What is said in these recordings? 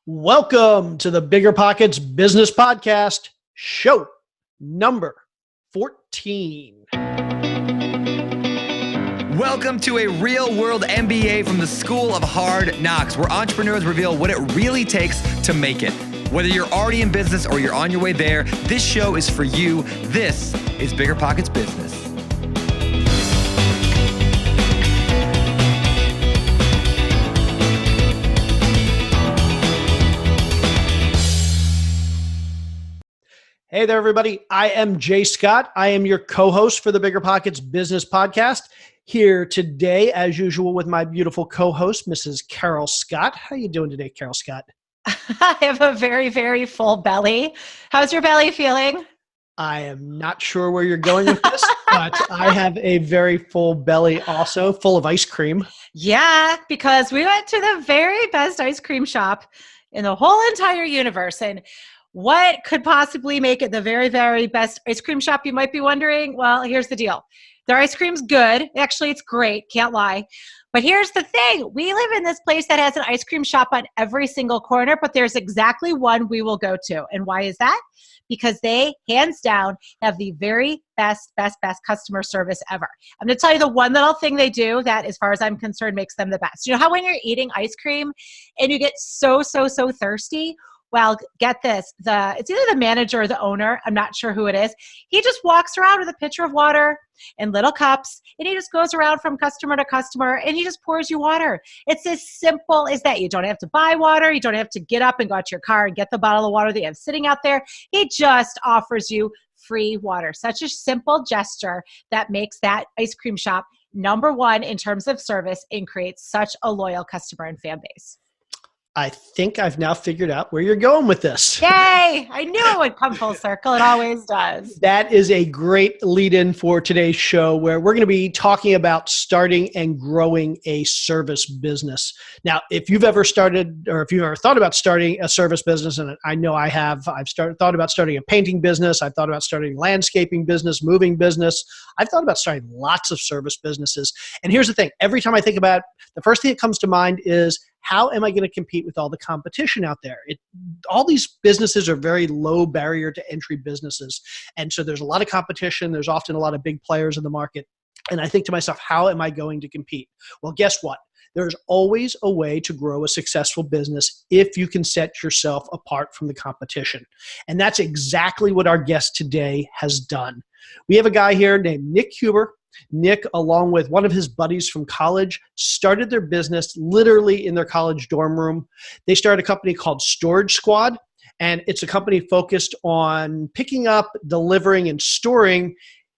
Welcome to the Biggerpockets Business Podcast, show number 14. Welcome to a real-world MBA from the School of Hard Knocks, where entrepreneurs reveal what it really takes to make it. Whether you're already in business or you're on your way there, this show is for you. This is Biggerpockets Business. Hey there, everybody. I am Jay Scott. I am your co-host for the Biggerpockets Business Podcast. Here today, as usual, with my beautiful co-host, Mrs. Carroll Scott. How are you doing today, Carroll Scott? I have a very, very full belly. How's your belly feeling? I am not sure where you're going with this, but I have a very full belly also, full of ice cream. Yeah, because we went to the very best ice cream shop in the whole entire universe. And what could possibly make it the very, very best ice cream shop, you might be wondering? Well, here's the deal. Their ice cream's good. Actually, it's great. Can't lie. But here's the thing. We live in this place that has an ice cream shop on every single corner, but there's exactly one we will go to. And why is that? Because they, hands down, have the very best customer service ever. I'm going to tell you the one little thing they do that, as far as I'm concerned, makes them the best. You know how when you're eating ice cream and you get so thirsty? Well, get this, it's either the manager or the owner, I'm not sure who it is. He just walks around with a pitcher of water in little cups, and he just goes around from customer to customer, and he just pours you water. It's as simple as that. You don't have to buy water. You don't have to get up and go out to your car and get the bottle of water that you have sitting out there. He just offers you free water. Such a simple gesture that makes that ice cream shop number one in terms of service and creates such a loyal customer and fan base. I think I've now figured out where you're going with this. Yay! I knew it would come full circle. It always does. That is a great lead-in for today's show, where we're going to be talking about starting and growing a service business. Now, if you've ever started, or if you've ever thought about starting a service business, and I know I have, I've thought about starting a painting business. I've thought about starting a landscaping business, moving business. I've thought about starting lots of service businesses. And here's the thing. Every time I think about it, the first thing that comes to mind is, how am I going to compete with all the competition out there? All these businesses are very low barrier to entry businesses. And so there's a lot of competition. There's often a lot of big players in the market. And I think to myself, how am I going to compete? Well, guess what? There's always a way to grow a successful business if you can set yourself apart from the competition. And that's exactly what our guest today has done. We have a guy here named Nick Huber. Nick, along with one of his buddies from college, started their business literally in their college dorm room. They started a company called Storage Squad, and it's a company focused on picking up, delivering, and storing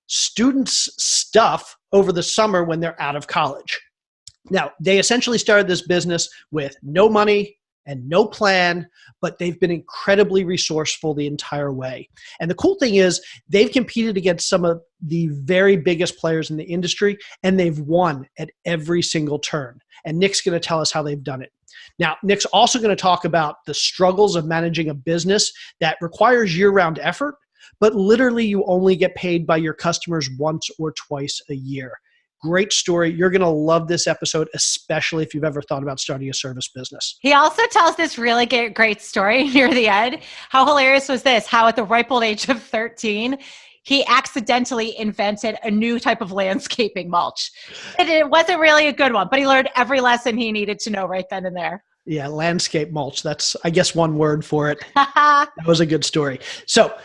students' stuff over the summer when they're out of college. Now, they essentially started this business with no money and no plan, but they've been incredibly resourceful the entire way. And the cool thing is they've competed against some of the very biggest players in the industry, and they've won at every single turn. And Nick's going to tell us how they've done it. Now, Nick's also going to talk about the struggles of managing a business that requires year-round effort, but literally you only get paid by your customers once or twice a year. Great story. You're going to love this episode, especially if you've ever thought about starting a service business. He also tells this really great story near the end. How hilarious was this? How at the ripe old age of 13, he accidentally invented a new type of landscaping mulch. And it wasn't really a good one, but he learned every lesson he needed to know right then and there. Yeah, landscape mulch. That's, I guess, one word for it. That was a good story. So,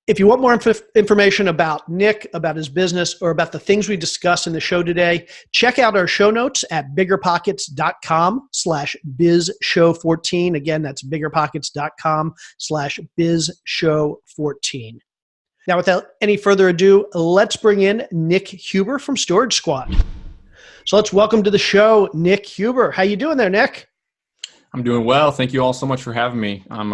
if you want more information about Nick, about his business, or about the things we discuss in the show today, check out our show notes at biggerpockets.com/bizshow14. Again, that's biggerpockets.com/bizshow14. Now, without any further ado, let's bring in Nick Huber from Storage Squad. So let's welcome to the show, Nick Huber. How you doing there, Nick? I'm doing well. Thank you all so much for having me. I'm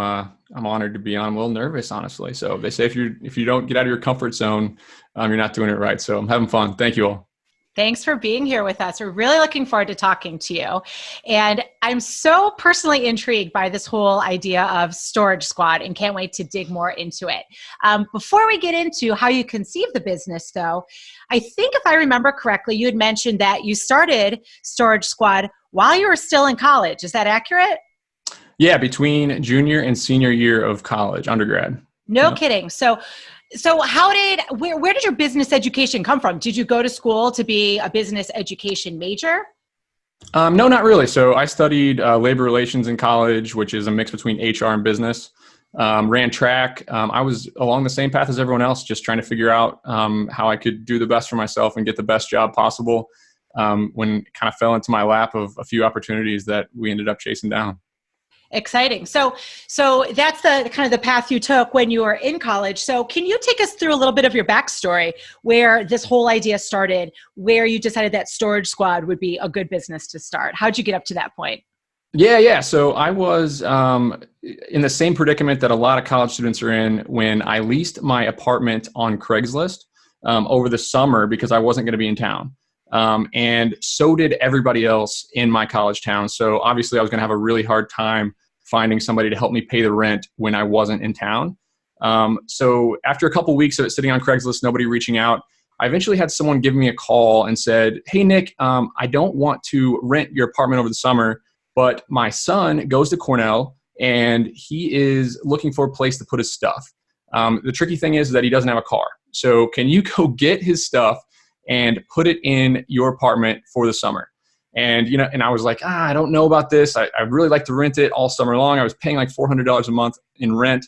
honored to be on. I'm a little nervous, honestly. So they say if you don't get out of your comfort zone, you're not doing it right. So I'm having fun. Thank you all. Thanks for being here with us. We're really looking forward to talking to you. And I'm so personally intrigued by this whole idea of Storage Squad and can't wait to dig more into it. Before we get into how you conceive the business, though, I think if I remember correctly, you had mentioned that you started Storage Squad while you were still in college. Is that accurate? Yeah, between junior and senior year of college, undergrad. No Yeah. kidding. So where did your business education come from? Did you go to school to be a business education major? No, not really. So I studied labor relations in college, which is a mix between HR and business. Ran track. I was along the same path as everyone else, just trying to figure out how I could do the best for myself and get the best job possible. When it kind of fell into my lap of a few opportunities that we ended up chasing down. Exciting. So that's the kind of the path you took when you were in college. So can you take us through a little bit of your backstory, where this whole idea started, where you decided that Storage Squad would be a good business to start? How'd you get up to that point? Yeah. So I was in the same predicament that a lot of college students are in when I leased my apartment on Craigslist over the summer because I wasn't going to be in town. And so did everybody else in my college town. So obviously I was going to have a really hard time finding somebody to help me pay the rent when I wasn't in town. So after a couple of weeks of it sitting on Craigslist, nobody reaching out, I eventually had someone give me a call and said, "Hey, Nick, I don't want to rent your apartment over the summer, but my son goes to Cornell and he is looking for a place to put his stuff. The tricky thing is that he doesn't have a car. So can you go get his stuff and put it in your apartment for the summer?" And, and I was like, I don't know about this. I'd really like to rent it all summer long. I was paying like $400 a month in rent.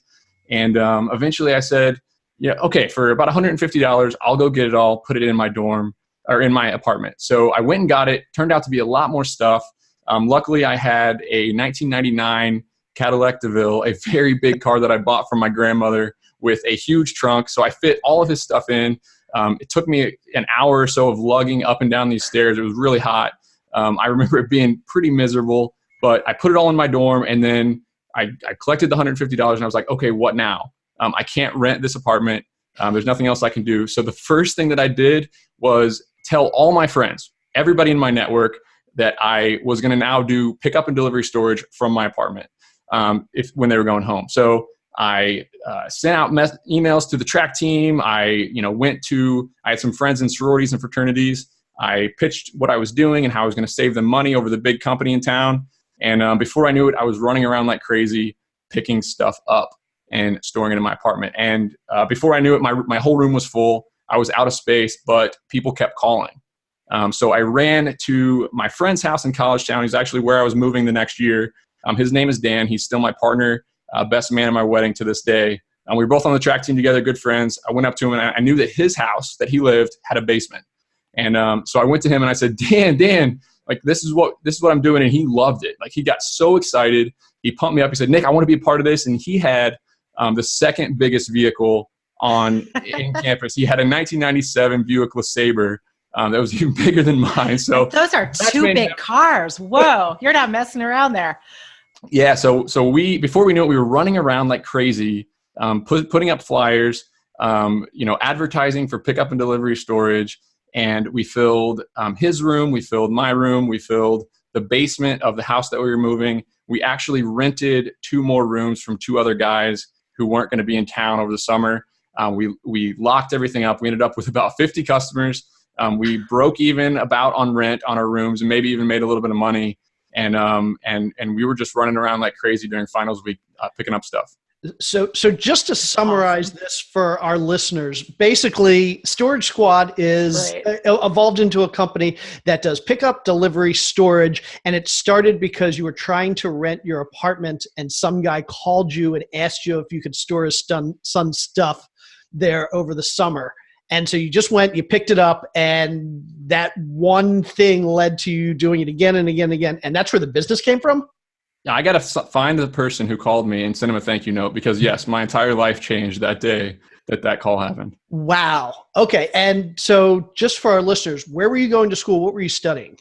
And eventually I said, yeah, okay, for about $150, I'll go get it all, put it in my dorm or in my apartment. So I went and got it. Turned out to be a lot more stuff. Luckily, I had a 1999 Cadillac DeVille, a very big car that I bought from my grandmother with a huge trunk. So I fit all of his stuff in. It took me an hour or so of lugging up and down these stairs. It was really hot. I remember it being pretty miserable, but I put it all in my dorm, and then I collected the $150, and I was like, okay, what now? I can't rent this apartment. There's nothing else I can do. So the first thing that I did was tell all my friends, everybody in my network, that I was going to now do pickup and delivery storage from my apartment when they were going home. So I sent out emails to the track team. I had some friends in sororities and fraternities. I pitched what I was doing and how I was going to save them money over the big company in town. And before I knew it, I was running around like crazy, picking stuff up and storing it in my apartment. And before I knew it, my whole room was full. I was out of space, but people kept calling. So I ran to my friend's house in College Town. He's actually where I was moving the next year. His name is Dan. He's still my partner, best man at my wedding to this day. We were both on the track team together, good friends. I went up to him and I knew that his house that he lived had a basement. And so I went to him and I said, Dan, like this is what I'm doing. And he loved it. Like he got so excited. He pumped me up. He said, Nick, I want to be a part of this. And he had the second biggest vehicle in campus. He had a 1997 Buick LeSabre. That was even bigger than mine. So those are two big cars. Whoa, you're not messing around there. Yeah. So before we knew it, we were running around like crazy, putting up flyers, advertising for pickup and delivery storage. And we filled his room, we filled my room, we filled the basement of the house that we were moving. We actually rented 2 more rooms from 2 other guys who weren't going to be in town over the summer. We locked everything up. We ended up with about 50 customers. We broke even about on rent on our rooms and maybe even made a little bit of money. And we were just running around like crazy during finals week, picking up stuff. So just to summarize this for our listeners, basically Storage Squad is evolved into a company that does pickup, delivery, storage. And it started because you were trying to rent your apartment and some guy called you and asked you if you could store his son's stuff there over the summer. And so you just went, you picked it up, and that one thing led to you doing it again and again and again. And that's where the business came from? Yeah, I got to find the person who called me and send him a thank you note because, yes, my entire life changed that day that call happened. Wow. Okay. And so just for our listeners, where were you going to school? What were you studying?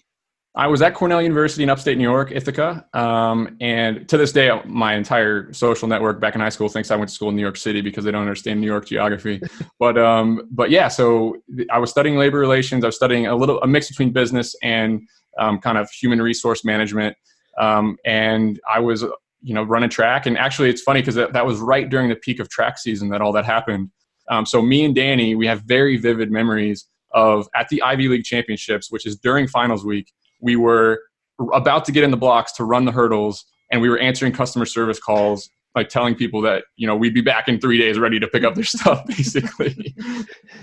I was at Cornell University in upstate New York, Ithaca. And to this day, my entire social network back in high school thinks I went to school in New York City because they don't understand New York geography. But yeah, so I was studying labor relations. I was studying a mix between business and kind of human resource management. And I was, running track. And actually it's funny because that was right during the peak of track season that all that happened. So me and Danny, we have very vivid memories of at the Ivy League championships, which is during finals week. We were about to get in the blocks to run the hurdles And we were answering customer service calls, like telling people that, we'd be back in 3 days ready to pick up their stuff, basically.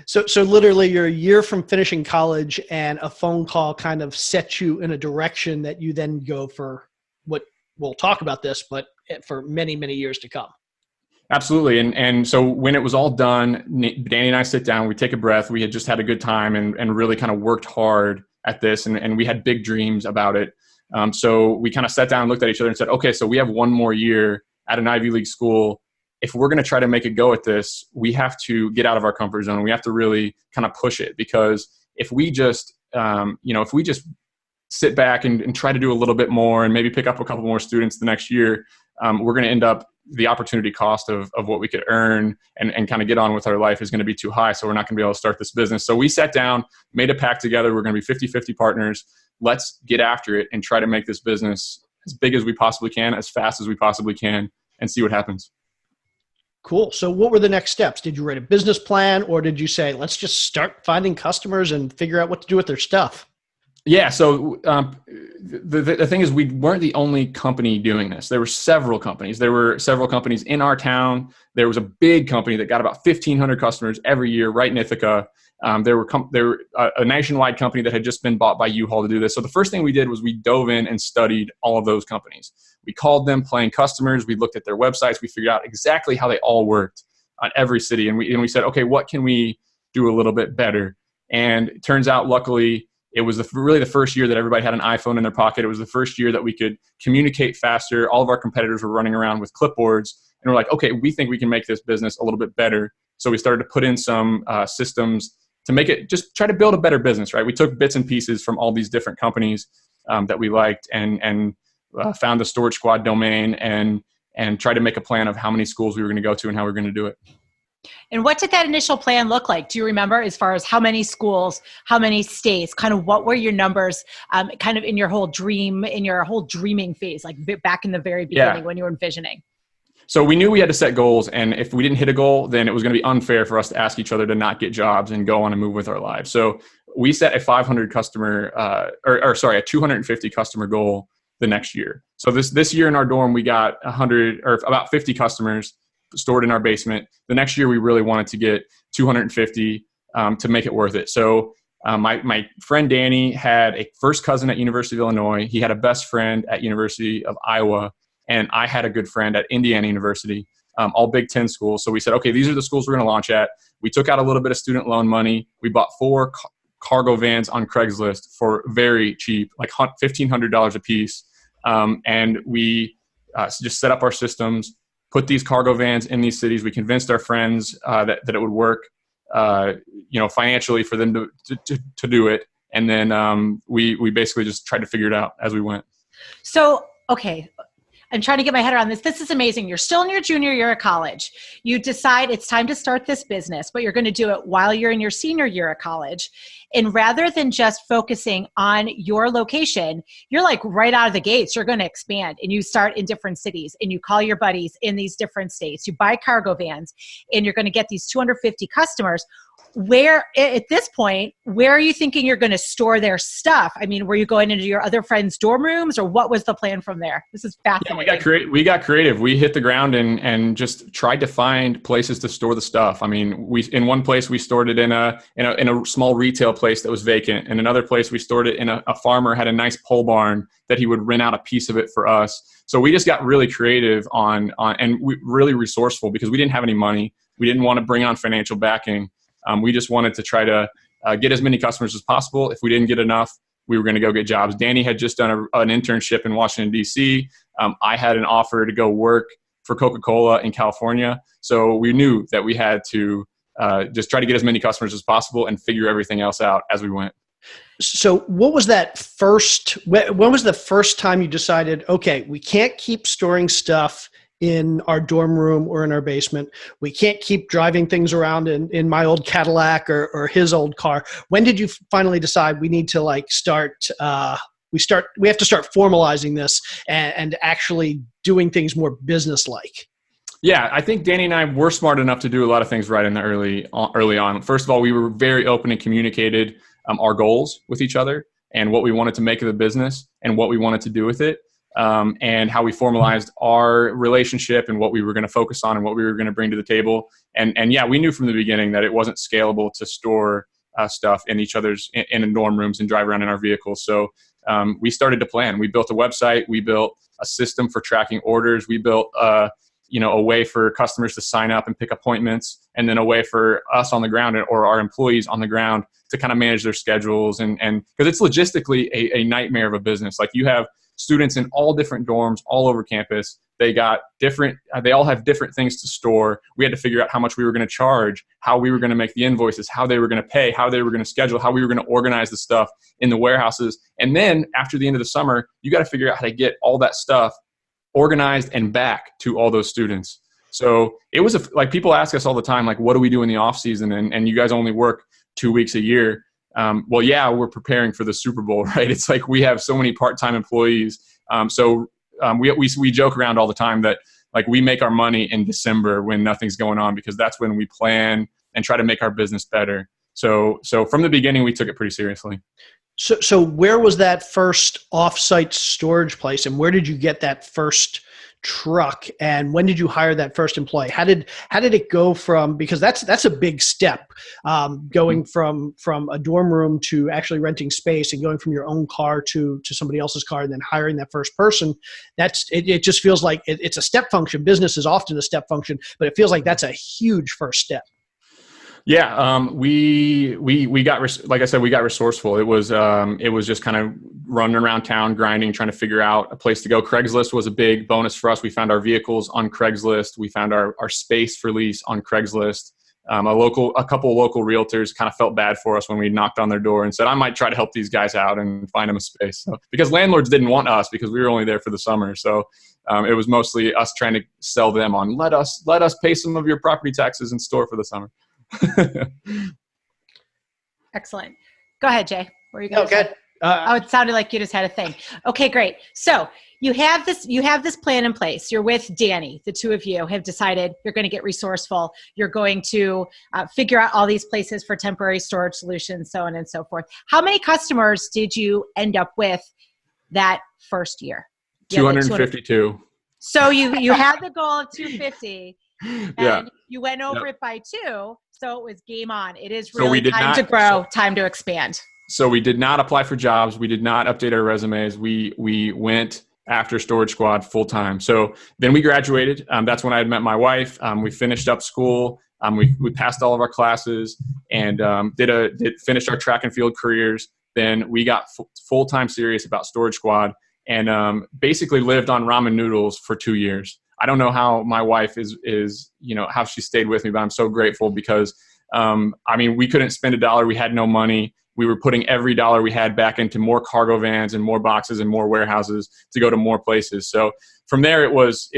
So literally you're a year from finishing college and a phone call kind of sets you in a direction that you then go for what we'll talk about this, but for many, many years to come. Absolutely. And so when it was all done, Danny and I sit down, we take a breath. We had just had a good time and really kind of worked hard at this. And we had big dreams about it. So we kind of sat down and looked at each other and said, okay, so we have one more year at an Ivy League school. If we're going to try to make a go at this, we have to get out of our comfort zone. We have to really kind of push it, because if we just, sit back and try to do a little bit more and maybe pick up a couple more students the next year, we're going to end up, the opportunity cost of what we could earn and kind of get on with our life is going to be too high. So we're not going to be able to start this business. So we sat down, made a pact together. We're going to be 50-50 partners. Let's get after it and try to make this business as big as we possibly can, as fast as we possibly can, and see what happens. Cool. So what were the next steps? Did you write a business plan, or did you say, let's just start finding customers and figure out what to do with their stuff? Yeah. So the thing is, we weren't the only company doing this. There were several companies. There were several companies in our town. There was a big company that got about 1,500 customers every year right in Ithaca. There were a nationwide company that had just been bought by U-Haul to do this. So the first thing we did was we dove in and studied all of those companies. We called them paying customers. We looked at their websites. We figured out exactly how they all worked on every city. And we said, okay, what can we do a little bit better? And it turns out, luckily, it was really the first year that everybody had an iPhone in their pocket. It was the first year that we could communicate faster. All of our competitors were running around with clipboards. And we're like, okay, we think we can make this business a little bit better. So we started to put in some systems to make it, just try to build a better business, right? We took bits and pieces from all these different companies that we liked and found the Storage Squad domain and tried to make a plan of how many schools we were going to go to and how we were going to do it. And what did that initial plan look like? Do you remember, as far as how many schools, how many states, kind of what were your numbers kind of in your whole dreaming phase, like back in the very beginning when you were envisioning? So we knew we had to set goals, and if we didn't hit a goal, then it was going to be unfair for us to ask each other to not get jobs and go on and move with our lives. So we set a 500 customer, a 250 customer goal the next year. So this year in our dorm, we got 100 or about 50 customers stored in our basement. The next year, we really wanted to get 250 to make it worth it. So my friend Danny had a first cousin at University of Illinois. He had a best friend at University of Iowa, and I had a good friend at Indiana University, all Big Ten schools. So we said, okay, these are the schools we're going to launch at. We took out a little bit of student loan money. We bought 4 cargo vans on Craigslist for very cheap, like $1,500 a piece. And we just set up our systems, put these cargo vans in these cities. We convinced our friends that it would work, financially for them to do it. And then we basically just tried to figure it out as we went. So, okay. I'm trying to get my head around this. This is amazing. You're still in your junior year of college. You decide it's time to start this business, but you're going to do it while you're in your senior year of college. And rather than just focusing on your location, you're like right out of the gates, you're going to expand, and you start in different cities, and you call your buddies in these different states. You buy cargo vans, and you're going to get these 250 customers. Where, at this point, where are you thinking you're going to store their stuff? I mean, were you going into your other friends' dorm rooms, or what was the plan from there? This is fascinating. Yeah, we got creative. We hit the ground and just tried to find places to store the stuff. I mean, in one place we stored it in a small retail place that was vacant. In another place we stored it in a farmer had a nice pole barn that he would rent out a piece of it for us. So we just got really creative and really resourceful, because we didn't have any money. We didn't want to bring on financial backing. We just wanted to try to get as many customers as possible. If we didn't get enough, we were going to go get jobs. Danny had just done an internship in Washington, D.C. I had an offer to go work for Coca-Cola in California. So we knew that we had to just try to get as many customers as possible and figure everything else out as we went. So what was when was the first time you decided, okay, we can't keep storing stuff in our dorm room or in our basement. We can't keep driving things around in my old Cadillac or his old car. When did you finally decide we need to we have to start formalizing this and actually doing things more business-like? Yeah, I think Danny and I were smart enough to do a lot of things right in the early on. First of all, we were very open and communicated our goals with each other and what we wanted to make of the business and what we wanted to do with it. and how we formalized our relationship and what we were going to focus on and what we were going to bring to the table. And yeah, we knew from the beginning that it wasn't scalable to store stuff in each other's in dorm rooms and drive around in our vehicles. So we started to plan. We built a website. We built a system for tracking orders. We built a way for customers to sign up and pick appointments, and then a way for us on the ground or our employees on the ground to kind of manage their schedules. And because it's logistically a nightmare of a business. Like, you have students in all different dorms all over campus. They all have different things to store. We had to figure out how much we were going to charge, how we were going to make the invoices, how they were going to pay, how they were going to schedule, how we were going to organize the stuff in the warehouses. And then after the end of the summer, you got to figure out how to get all that stuff organized and back to all those students. So it was like, people ask us all the time, like, what do we do in the off season? And you guys only work 2 weeks a year. Well, yeah, we're preparing for the Super Bowl, right? It's like, we have so many part-time employees. We joke around all the time that, like, we make our money in December when nothing's going on, because that's when we plan and try to make our business better. So from the beginning, we took it pretty seriously. So where was that first off-site storage place, and where did you get that first truck, and when did you hire that first employee? How did it go from, because that's a big step, going from a dorm room to actually renting space, and going from your own car to somebody else's car, and then hiring that first person. It just feels like it's a step function. Business is often a step function, but it feels like that's a huge first step. Yeah, we got, like I said, we got resourceful. It was just kind of running around town, grinding, trying to figure out a place to go. Craigslist was a big bonus for us. We found our vehicles on Craigslist. We found our space for lease on Craigslist. A couple of local realtors kind of felt bad for us when we knocked on their door and said, I might try to help these guys out and find them a space. So, because landlords didn't want us, because we were only there for the summer. So it was mostly us trying to sell them on, let us pay some of your property taxes and store for the summer. Excellent. Go ahead, Jay. Where are you going? Okay. It sounded like you just had a thing. Okay, great. So you have this plan in place. You're with Danny. The two of you have decided you're going to get resourceful. You're going to figure out all these places for temporary storage solutions, so on and so forth. How many customers did you end up with that first year? 252. So you had the goal of 250. And yeah. You went over it by 2, so it was game on. It is So really we did time not- to grow, time to expand. So we did not apply for jobs. We did not update our resumes. We went after Storage Squad full time. So then we graduated. That's when I had met my wife. We finished up school. We passed all of our classes and finished our track and field careers. Then we got full time serious about Storage Squad and basically lived on ramen noodles for 2 years. I don't know how my wife is how she stayed with me, but I'm so grateful because, we couldn't spend $1. We had no money. We were putting every dollar we had back into more cargo vans and more boxes and more warehouses to go to more places. So from there, it was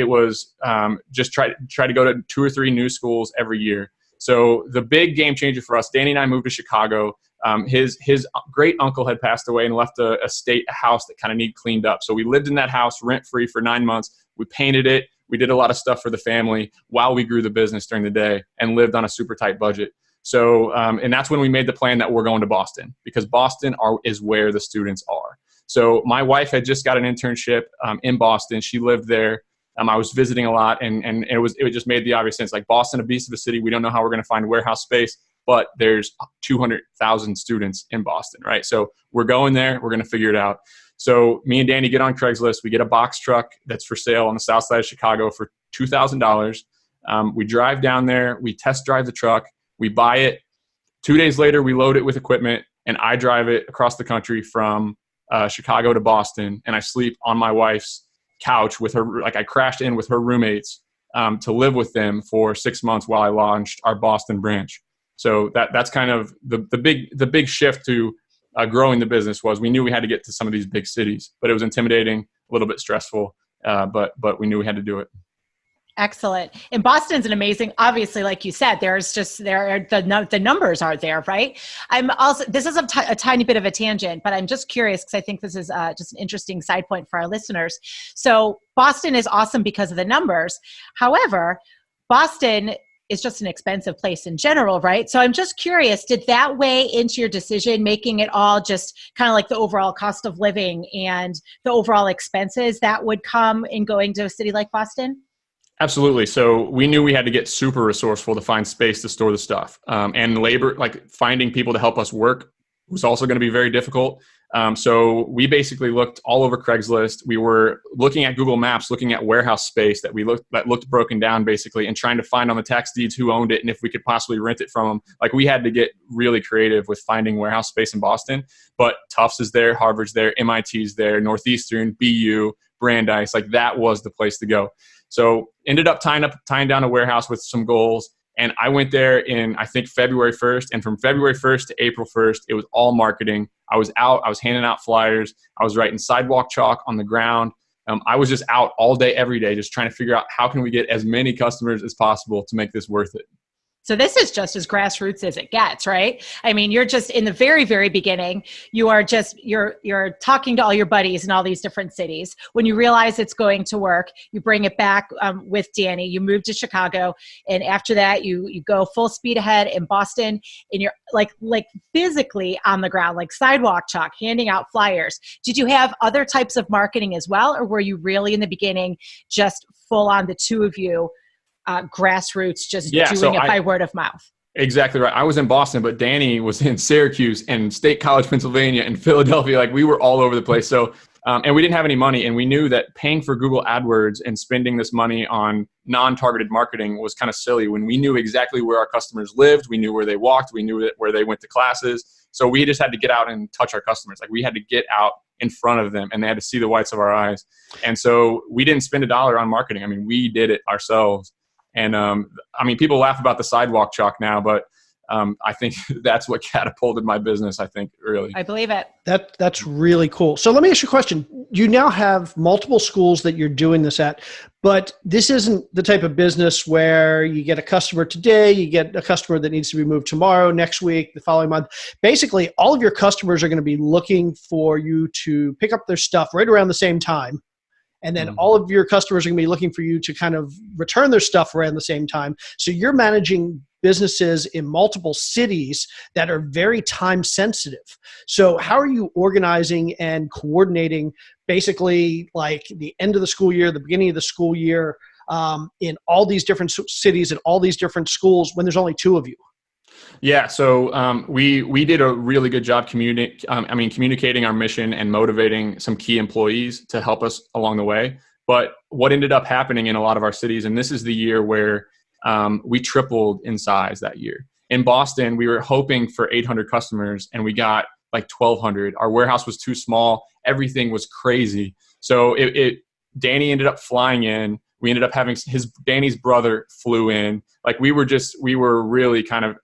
just try to go to 2 or 3 new schools every year. So the big game changer for us, Danny and I moved to Chicago. His great uncle had passed away and left a house that kind of needed cleaned up. So we lived in that house rent free for 9 months. We painted it. We did a lot of stuff for the family while we grew the business during the day and lived on a super tight budget. So, and that's when we made the plan that we're going to Boston, because Boston is where the students are. So my wife had just got an internship in Boston. She lived there. I was visiting a lot, and it just made the obvious sense. Like, Boston, a beast of a city. We don't know how we're going to find warehouse space, but there's 200,000 students in Boston, right? So we're going there. We're going to figure it out. So me and Danny get on Craigslist. We get a box truck that's for sale on the south side of Chicago for $2,000. We drive down there. We test drive the truck. We buy it. 2 days later, we load it with equipment, and I drive it across the country from Chicago to Boston, and I sleep on my wife's couch with her. Like, I crashed in with her roommates to live with them for 6 months while I launched our Boston branch. So that's kind of the big shift to growing the business. Was we knew we had to get to some of these big cities, but it was intimidating, a little bit stressful, but we knew we had to do it. Excellent. And Boston's an amazing, obviously, like you said, the numbers are there, right? This is a tiny bit of a tangent, but I'm just curious because I think this is just an interesting side point for our listeners. So Boston is awesome because of the numbers. However, Boston is just an expensive place in general, right? So I'm just curious, did that weigh into your decision, making it all just kind of like the overall cost of living and the overall expenses that would come in going to a city like Boston? Absolutely. So we knew we had to get super resourceful to find space to store the stuff. And labor, like finding people to help us work, was also going to be very difficult. So we basically looked all over Craigslist. We were looking at Google Maps, looking at warehouse space that looked broken down basically, and trying to find on the tax deeds who owned it and if we could possibly rent it from them. Like we had to get really creative with finding warehouse space in Boston. But Tufts is there, Harvard's there, MIT's there, Northeastern, BU, Brandeis. Like that was the place to go. So ended up tying down a warehouse with some goals. And I went there in, I think, February 1st. And from February 1st to April 1st, it was all marketing. I was out. I was handing out flyers. I was writing sidewalk chalk on the ground. I was just out all day, every day, just trying to figure out how can we get as many customers as possible to make this worth it. So this is just as grassroots as it gets, right? I mean, you're just in the very, very beginning. You are just, you're talking to all your buddies in all these different cities. When you realize it's going to work, you bring it back with Danny. You move to Chicago, and after that, you go full speed ahead in Boston, and you're like physically on the ground, like sidewalk chalk, handing out flyers. Did you have other types of marketing as well, or were you really in the beginning just full on the two of you? Grassroots, just doing it by word of mouth. Exactly right. I was in Boston, but Danny was in Syracuse and State College, Pennsylvania, and Philadelphia. Like we were all over the place. So, and we didn't have any money, and we knew that paying for Google AdWords and spending this money on non-targeted marketing was kind of silly when we knew exactly where our customers lived. We knew where they walked. We knew where they went to classes. So we just had to get out and touch our customers. Like we had to get out in front of them, and they had to see the whites of our eyes. And so we didn't spend a dollar on marketing. I mean, we did it ourselves. And I mean, people laugh about the sidewalk chalk now, but I think that's what catapulted my business, I think, really. I believe it. That's really cool. So let me ask you a question. You now have multiple schools that you're doing this at, but this isn't the type of business where you get a customer today, you get a customer that needs to be moved tomorrow, next week, the following month. Basically, all of your customers are going to be looking for you to pick up their stuff right around the same time. And then all of your customers are going to be looking for you to kind of return their stuff around the same time. So you're managing businesses in multiple cities that are very time sensitive. So how are you organizing and coordinating basically like the end of the school year, the beginning of the school year in all these different cities and all these different schools when there's only two of you? Yeah, so we did a really good job communicating our mission and motivating some key employees to help us along the way. But what ended up happening in a lot of our cities, and this is the year where we tripled in size that year. In Boston, we were hoping for 800 customers, and we got like 1,200. Our warehouse was too small. Everything was crazy. So Danny ended up flying in. We ended up having Danny's brother flew in. Like we were really kind of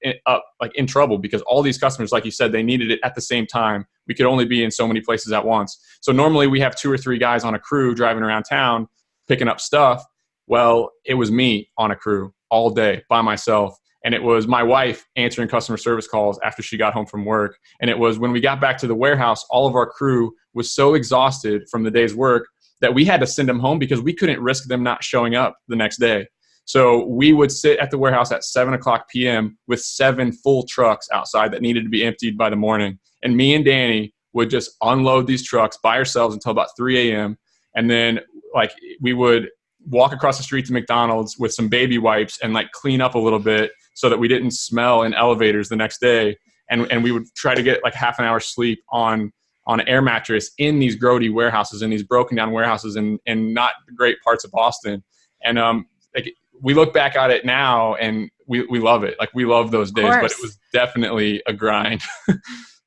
in trouble because all these customers, like you said, they needed it at the same time. We could only be in so many places at once. So normally we have 2 or 3 guys on a crew driving around town, picking up stuff. Well, it was me on a crew all day by myself. And it was my wife answering customer service calls after she got home from work. And it was when we got back to the warehouse, all of our crew was so exhausted from the day's work that we had to send them home because we couldn't risk them not showing up the next day. So we would sit at the warehouse at 7:00 p.m. with 7 full trucks outside that needed to be emptied by the morning. And me and Danny would just unload these trucks by ourselves until about 3 a.m. And then like we would walk across the street to McDonald's with some baby wipes and like clean up a little bit so that we didn't smell in elevators the next day. And we would try to get like half an hour's sleep on an air mattress in these grody warehouses, in these broken down warehouses in not great parts of Boston. And like we look back at it now and we love it. Like we love those days, but it was definitely a grind.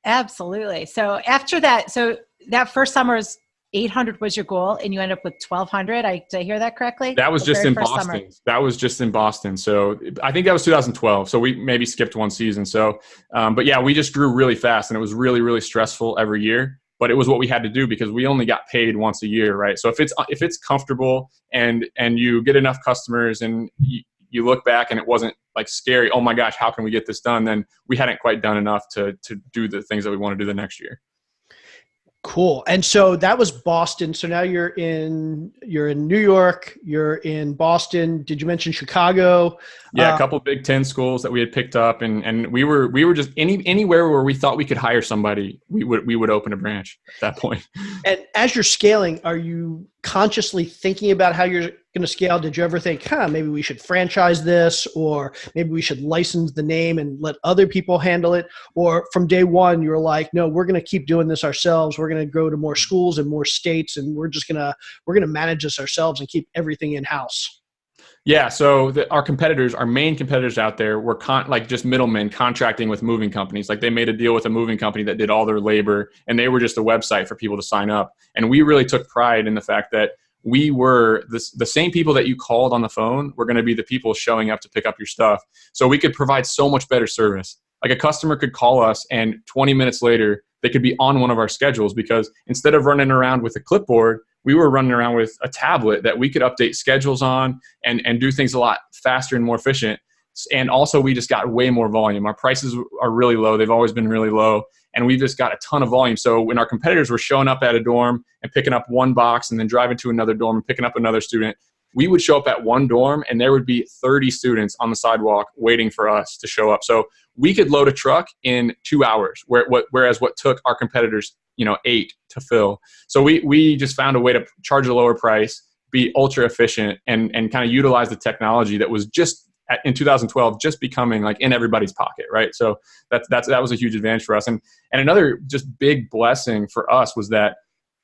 Absolutely. So after that, so that first summer's 800 was your goal and you end up with 1,200. Did I hear that correctly? That was just in Boston. Summer. That was just in Boston. So I think that was 2012. So we maybe skipped one season. So, but yeah, we just grew really fast and it was really, really stressful every year, but it was what we had to do because we only got paid once a year. Right. So if it's comfortable and you get enough customers and you look back and it wasn't like scary, oh my gosh, how can we get this done? Then we hadn't quite done enough to do the things that we want to do the next year. Cool. And so that was Boston. So now you're in New York, you're in Boston. Did you mention Chicago? Yeah, a couple Big Ten schools that we had picked up, and we were just anywhere where we thought we could hire somebody, we would open a branch at that point. And as you're scaling, are you consciously thinking about how you're going to scale? Did you ever think, maybe we should franchise this, or maybe we should license the name and let other people handle it? Or from day one, you were like, no, we're going to keep doing this ourselves. We're going to go to more schools and more states, and we're going to manage this ourselves and keep everything in-house. Yeah, so our main competitors out there were just middlemen contracting with moving companies. Like they made a deal with a moving company that did all their labor, and they were just a website for people to sign up. And we really took pride in the fact that we were the same people that you called on the phone were going to be the people showing up to pick up your stuff. So we could provide so much better service. Like a customer could call us, and 20 minutes later, they could be on one of our schedules, because instead of running around with a clipboard, we were running around with a tablet that we could update schedules on and do things a lot faster and more efficient. And also, we just got way more volume. Our prices are really low. They've always been really low. And we've just got a ton of volume. So when our competitors were showing up at a dorm and picking up one box and then driving to another dorm and picking up another student, we would show up at one dorm and there would be 30 students on the sidewalk waiting for us to show up. So we could load a truck in 2 hours, whereas what took our competitors 8 to fill. So we just found a way to charge a lower price, be ultra efficient, and kind of utilize the technology that was just in 2012 just becoming like in everybody's pocket, right? So that was a huge advantage for us. And another just big blessing for us was that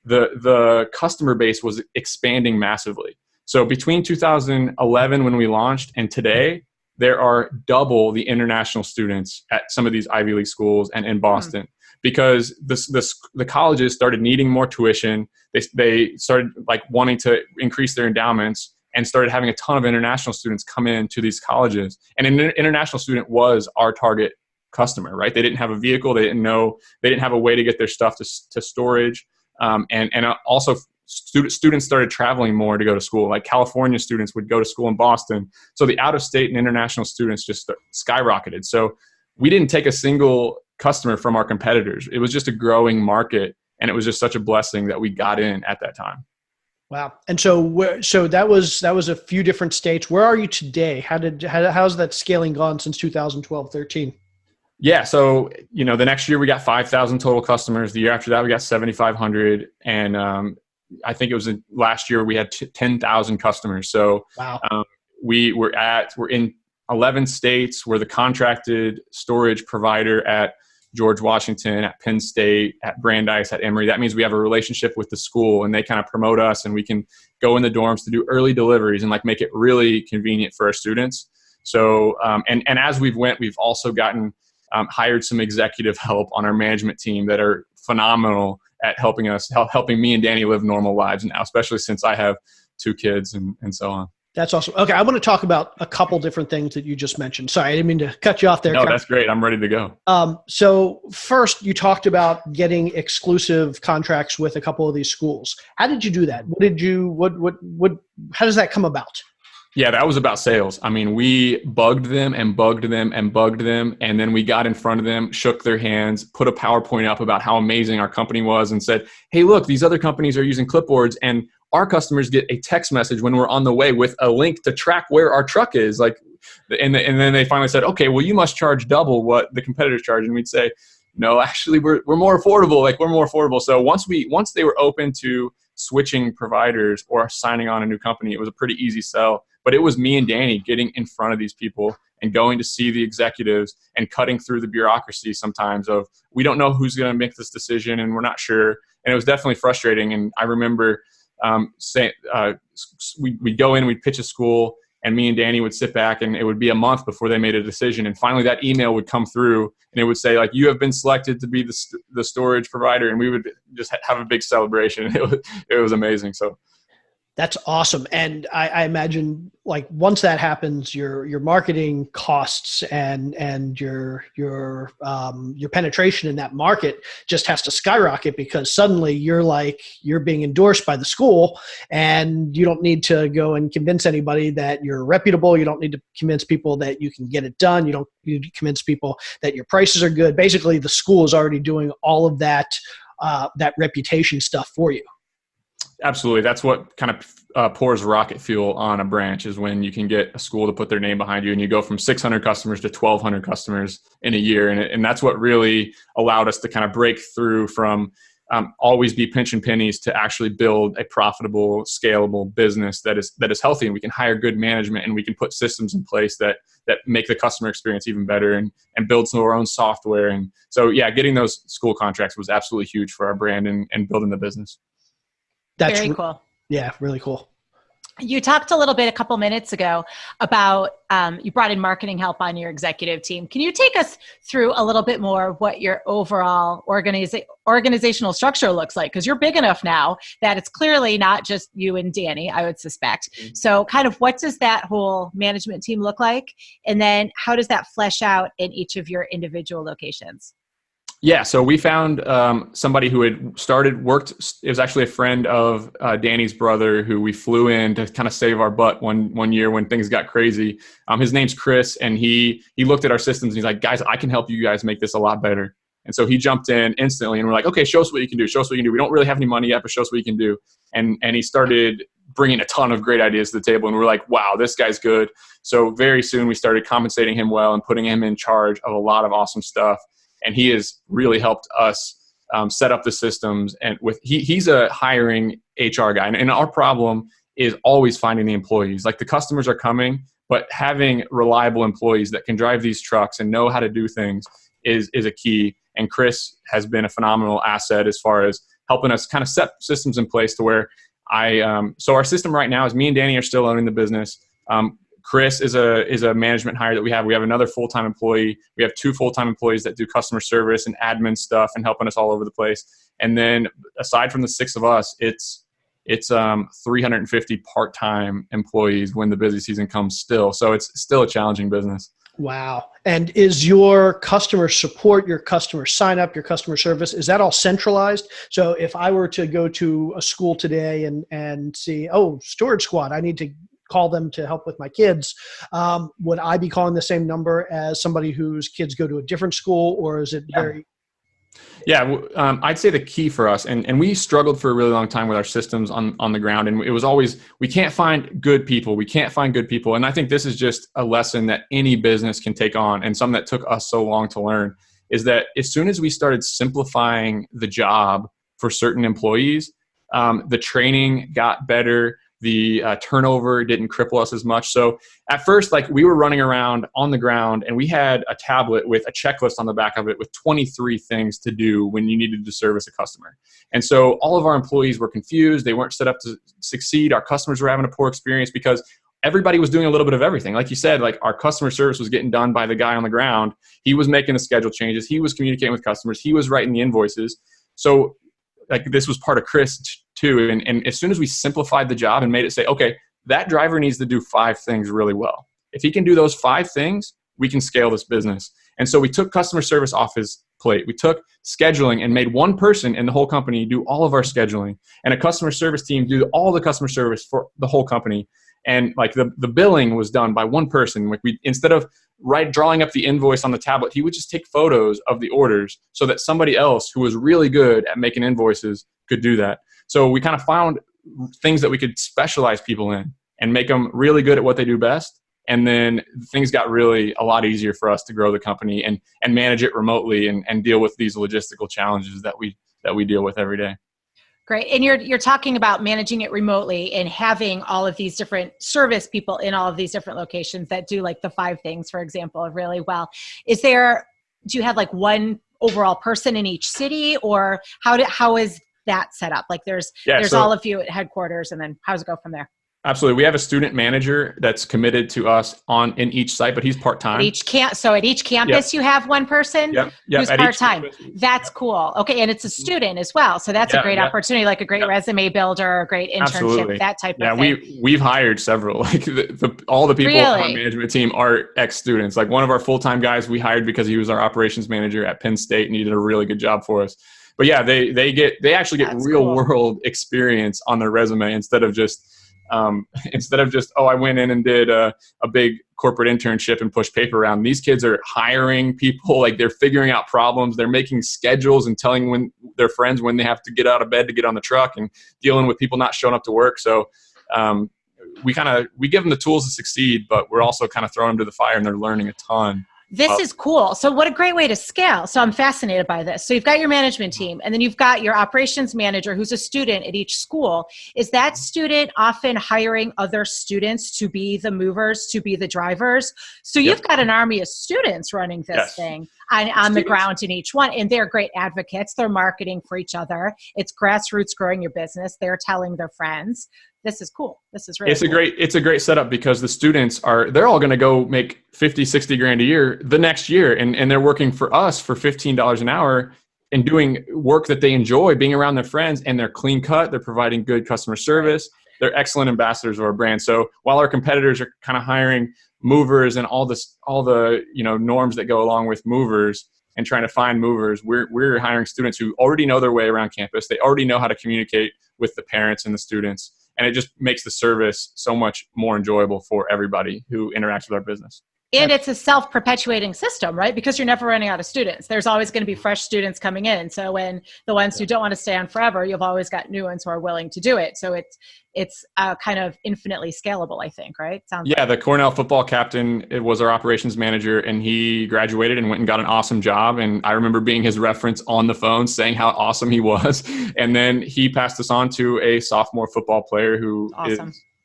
the customer base was expanding massively. So between 2011 when we launched and today, there are double the international students at some of these Ivy League schools and in Boston. Because the colleges started needing more tuition. They started wanting to increase their endowments and started having a ton of international students come in to these colleges. And an international student was our target customer, right? They didn't have a vehicle. They didn't have a way to get their stuff to storage. And also students started traveling more to go to school. Like California students would go to school in Boston. So the out-of-state and international students just skyrocketed. So we didn't take a single customer from our competitors. It was just a growing market, and it was just such a blessing that we got in at that time. Wow. And so that was a few different states. Where are you today? How's that scaling gone since 2012, 13? Yeah. So, the next year we got 5,000 total customers. The year after that, we got 7,500. And I think it was last year we had 10,000 customers. So wow. We're in 11 states. We're the contracted storage provider at George Washington, at Penn State, at Brandeis, at Emory. That means we have a relationship with the school, and they kind of promote us, and we can go in the dorms to do early deliveries and make it really convenient for our students. So, and as we've also gotten hired some executive help on our management team that are phenomenal at helping me and Danny live normal lives now, especially since I have 2 kids and so on. That's awesome. Okay, I want to talk about a couple different things that you just mentioned. Sorry, I didn't mean to cut you off there. No, that's great. I'm ready to go. So first, you talked about getting exclusive contracts with a couple of these schools. How did you do that? How does that come about? Yeah, that was about sales. I mean, we bugged them and bugged them and bugged them. And then we got in front of them, shook their hands, put a PowerPoint up about how amazing our company was, and said, hey, look, these other companies are using Clipboards, and our customers get a text message when we're on the way with a link to track where our truck is. And then they finally said, okay, well, you must charge double what the competitors charge. And we'd say, no, actually, we're more affordable. We're more affordable. So once they were open to switching providers or signing on a new company, it was a pretty easy sell. But it was me and Danny getting in front of these people and going to see the executives and cutting through the bureaucracy sometimes of, we don't know who's going to make this decision and we're not sure. And it was definitely frustrating. And I remember we'd go in, we'd pitch a school, and me and Danny would sit back, and it would be a month before they made a decision. And finally that email would come through, and it would say, you have been selected to be the storage provider. And we would just have a big celebration. It was amazing. So that's awesome. And I imagine once that happens, your marketing costs and your penetration in that market just has to skyrocket, because suddenly you're being endorsed by the school, and you don't need to go and convince anybody that you're reputable. You don't need to convince people that you can get it done. You don't need to convince people that your prices are good. Basically, the school is already doing all of that that reputation stuff for you. Absolutely. That's what kind of pours rocket fuel on a branch, is when you can get a school to put their name behind you and you go from 600 customers to 1,200 customers in a year. And that's what really allowed us to kind of break through from always be pinching pennies to actually build a profitable, scalable business that is healthy, and we can hire good management and we can put systems in place that make the customer experience even better, and build some of our own software. And so, yeah, getting those school contracts was absolutely huge for our brand and building the business. That's very cool. Yeah, really cool. You talked a little bit a couple minutes ago about you brought in marketing help on your executive team. Can you take us through a little bit more what your overall organizational structure looks like? Because you're big enough now that it's clearly not just you and Danny, I would suspect. Mm-hmm. So kind of what does that whole management team look like? And then how does that flesh out in each of your individual locations? Yeah, so we found somebody who had worked. It was actually a friend of Danny's brother who we flew in to kind of save our butt one year when things got crazy. His name's Chris, and he looked at our systems and he's like, guys, I can help you guys make this a lot better. And so he jumped in instantly, and we're like, okay, show us what you can do. Show us what you can do. We don't really have any money yet, but show us what you can do. And he started bringing a ton of great ideas to the table, and we're like, wow, this guy's good. So very soon we started compensating him well and putting him in charge of a lot of awesome stuff. And he has really helped us set up the systems. And he's a hiring HR guy. And our problem is always finding the employees. Like, the customers are coming, but having reliable employees that can drive these trucks and know how to do things is a key. And Chris has been a phenomenal asset as far as helping us kind of set systems in place to where so our system right now is me and Danny are still owning the business. Chris is a management hire that we have. We have another full-time employee. We have 2 full-time employees that do customer service and admin stuff and helping us all over the place. And then aside from the 6 of us, it's 350 part-time employees when the busy season comes still. So it's still a challenging business. Wow. And is your customer support, your customer sign up, your customer service, is that all centralized? So if I were to go to a school today and see, storage squad, I need to call them to help with my kids, would I be calling the same number as somebody whose kids go to a different school, or is it very... Yeah, I'd say the key for us, and we struggled for a really long time with our systems on the ground, and it was always, we can't find good people. And I think this is just a lesson that any business can take on, and something that took us so long to learn, is that as soon as we started simplifying the job for certain employees, the training got better. The turnover didn't cripple us as much. So at first, like, we were running around on the ground and we had a tablet with a checklist on the back of it with 23 things to do when you needed to service a customer. And so all of our employees were confused. They weren't set up to succeed. Our customers were having a poor experience because everybody was doing a little bit of everything. Like you said, like, our customer service was getting done by the guy on the ground. He was making the schedule changes. He was communicating with customers. He was writing the invoices. So like, this was part of Chris too. And as soon as we simplified the job and made it say, okay, that driver needs to do 5 things really well. If he can do those 5 things, we can scale this business. And so we took customer service off his plate. We took scheduling and made one person in the whole company do all of our scheduling, and a customer service team do all the customer service for the whole company. And like, the billing was done by one person. Like, we, instead of drawing up the invoice on the tablet, he would just take photos of the orders so that somebody else who was really good at making invoices could do that. So we kind of found things that we could specialize people in and make them really good at what they do best. And then things got really a lot easier for us to grow the company and manage it remotely and deal with these logistical challenges that we deal with every day. Great. And you're talking about managing it remotely and having all of these different service people in all of these different locations that do like the 5 things, for example, really well. Do you have like one overall person in each city, or how is that set up? Like, there's all of you at headquarters, and then how does it go from there? Absolutely. We have a student manager that's committed to us in each site, but he's part-time. At each campus, You have one person who's part-time. That's cool. Okay. And it's a student as well. So that's a great opportunity, like a great resume builder, a great internship, Absolutely. That type of thing. Yeah, we've hired several. Like, all the people on our management team are ex-students. Like, one of our full-time guys we hired because he was our operations manager at Penn State and he did a really good job for us. But yeah, they actually get real world experience on their resume instead of just instead of just, I went in and did a big corporate internship and pushed paper around. These kids are hiring people, like they're figuring out problems. They're making schedules and telling their friends when they have to get out of bed to get on the truck, and dealing with people not showing up to work. So we give them the tools to succeed, but we're also kind of throwing them to the fire, and they're learning a ton. This is cool. So what a great way to scale. So I'm fascinated by this. So you've got your management team, and then you've got your operations manager who's a student at each school. Is that student often hiring other students to be the movers, to be the drivers? So you've got an army of students running this thing on the ground in each one, and they're great advocates. They're marketing for each other. It's grassroots growing your business. They're telling their friends. This is cool. This is really cool. It's a great setup, because the students they're all going to go make 50, 60 grand a year the next year. And they're working for us for $15 an hour and doing work that they enjoy, being around their friends, and they're clean cut. They're providing good customer service. They're excellent ambassadors of our brand. So while our competitors are kind of hiring movers and all the norms that go along with movers and trying to find movers, we're hiring students who already know their way around campus. They already know how to communicate with the parents and the students. And it just makes the service so much more enjoyable for everybody who interacts with our business. And it's a self-perpetuating system, right? Because you're never running out of students. There's always going to be fresh students coming in. So when the ones who don't want to stay on forever, you've always got new ones who are willing to do it. So it's kind of infinitely scalable, I think, right? The Cornell football captain, it was our operations manager, and he graduated and went and got an awesome job. And I remember being his reference on the phone, saying how awesome he was. And then he passed us on to a sophomore football player who is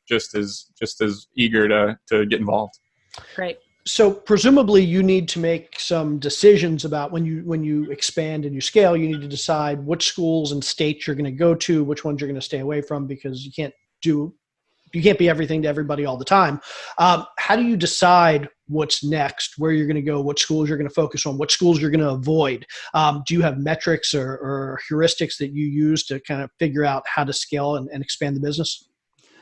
just as eager to get involved. Great. So presumably you need to make some decisions about when you expand and you scale. You need to decide which schools and states you're going to go to, which ones you're going to stay away from, because you can't be everything to everybody all the time. How do you decide what's next, where you're going to go, what schools you're going to focus on, what schools you're going to avoid? Do you have metrics or heuristics that you use to kind of figure out how to scale and expand the business?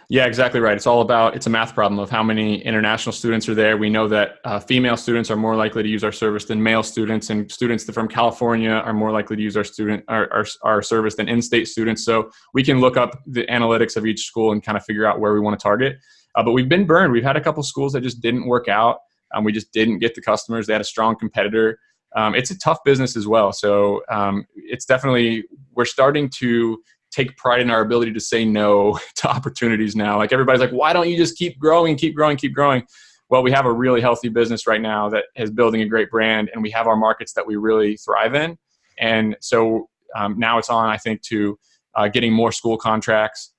Yeah, exactly right. It's a math problem of how many international students are there. We know that female students are more likely to use our service than male students, and students from California are more likely to use our service than in-state students. So we can look up the analytics of each school and kind of figure out where we want to target. But we've been burned. We've had a couple schools that just didn't work out. We just didn't get the customers. They had a strong competitor. It's a tough business as well. So it's definitely, we're starting to take pride in our ability to say no to opportunities now. Like everybody's like, why don't you just keep growing? Well, we have a really healthy business right now that is building a great brand, and we have our markets that we really thrive in. And so now it's on, I think, to getting more school contracts,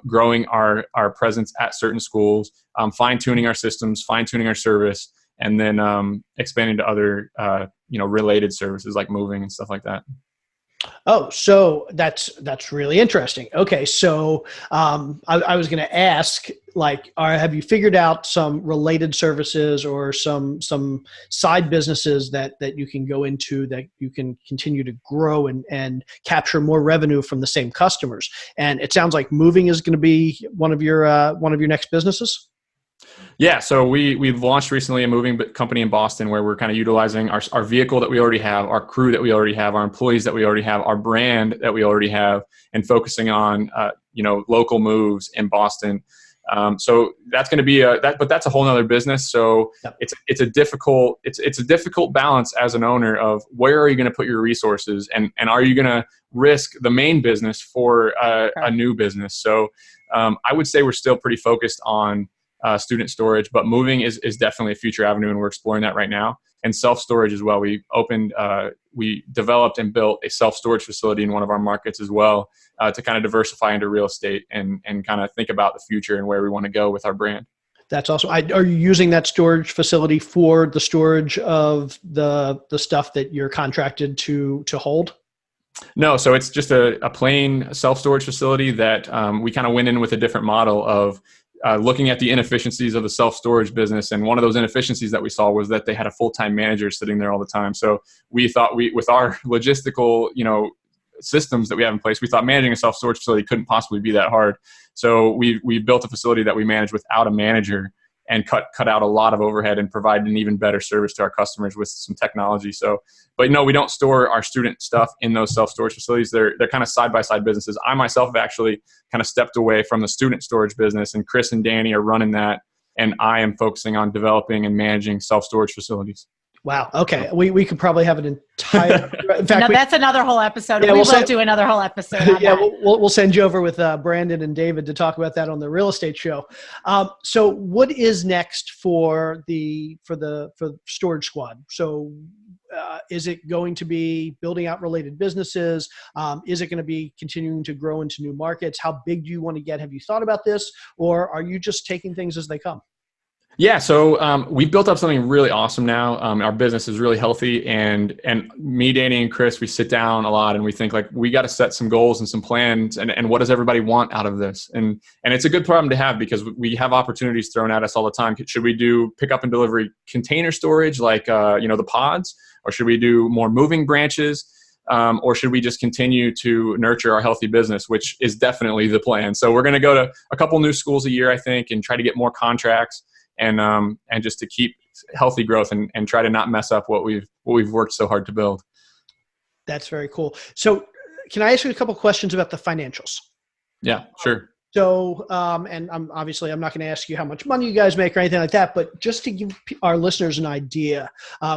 growing our presence at certain schools, fine-tuning our systems, fine-tuning our service, and then expanding to other related services like moving and stuff like that. Oh, so that's really interesting. Okay, so I was going to ask, have you figured out some related services or some side businesses that you can go into that you can continue to grow and capture more revenue from the same customers? And it sounds like moving is going to be one of your next businesses. Yeah, so we've launched recently a moving company in Boston where we're kind of utilizing our vehicle that we already have, our crew that we already have, our employees that we already have, our brand that we already have, and focusing on local moves in Boston. So that's going to be but that's a whole nother business. So it's a difficult balance as an owner of where are you going to put your resources, and are you going to risk the main business for a new business? So I would say we're still pretty focused on student storage, but moving is definitely a future avenue, and we're exploring that right now. And self-storage as well. We developed and built a self-storage facility in one of our markets as well to kind of diversify into real estate and kind of think about the future and where we want to go with our brand. That's awesome. Are you using that storage facility for the storage of the stuff that you're contracted to hold? No, so it's just a plain self-storage facility that we kind of went in with a different model of looking at the inefficiencies of the self-storage business. And one of those inefficiencies that we saw was that they had a full-time manager sitting there all the time. So we thought with our logistical, systems that we have in place, we thought managing a self-storage facility couldn't possibly be that hard. So we built a facility that we manage without a manager. and cut out a lot of overhead and provide an even better service to our customers with some technology. So, but no, we don't store our student stuff in those self-storage facilities. They're kind of side-by-side businesses. I myself have actually kind of stepped away from the student storage business, and Chris and Danny are running that, and I am focusing on developing and managing self-storage facilities. Wow. Okay. We could probably have an entire. In fact, that's another whole episode. Yeah, we will do another whole episode. On yeah, that. we'll send you over with Brandon and David to talk about that on the real estate show. So, what is next for the Storage Squad? So, is it going to be building out related businesses? Is it going to be continuing to grow into new markets? How big do you want to get? Have you thought about this, or are you just taking things as they come? Yeah, so we've built up something really awesome now. Our business is really healthy, and me, Danny, and Chris, we sit down a lot and we think like we got to set some goals and some plans, and what does everybody want out of this? And it's a good problem to have because we have opportunities thrown at us all the time. Should we do pick up and delivery container storage like the pods, or should we do more moving branches? Or should we just continue to nurture our healthy business, which is definitely the plan. So we're going to go to a couple new schools a year, I think, and try to get more contracts. And just to keep healthy growth and try to not mess up what we've worked so hard to build. That's very cool. So can I ask you a couple questions about the financials? Yeah, sure. So, and I'm not going to ask you how much money you guys make or anything like that, but just to give our listeners an idea,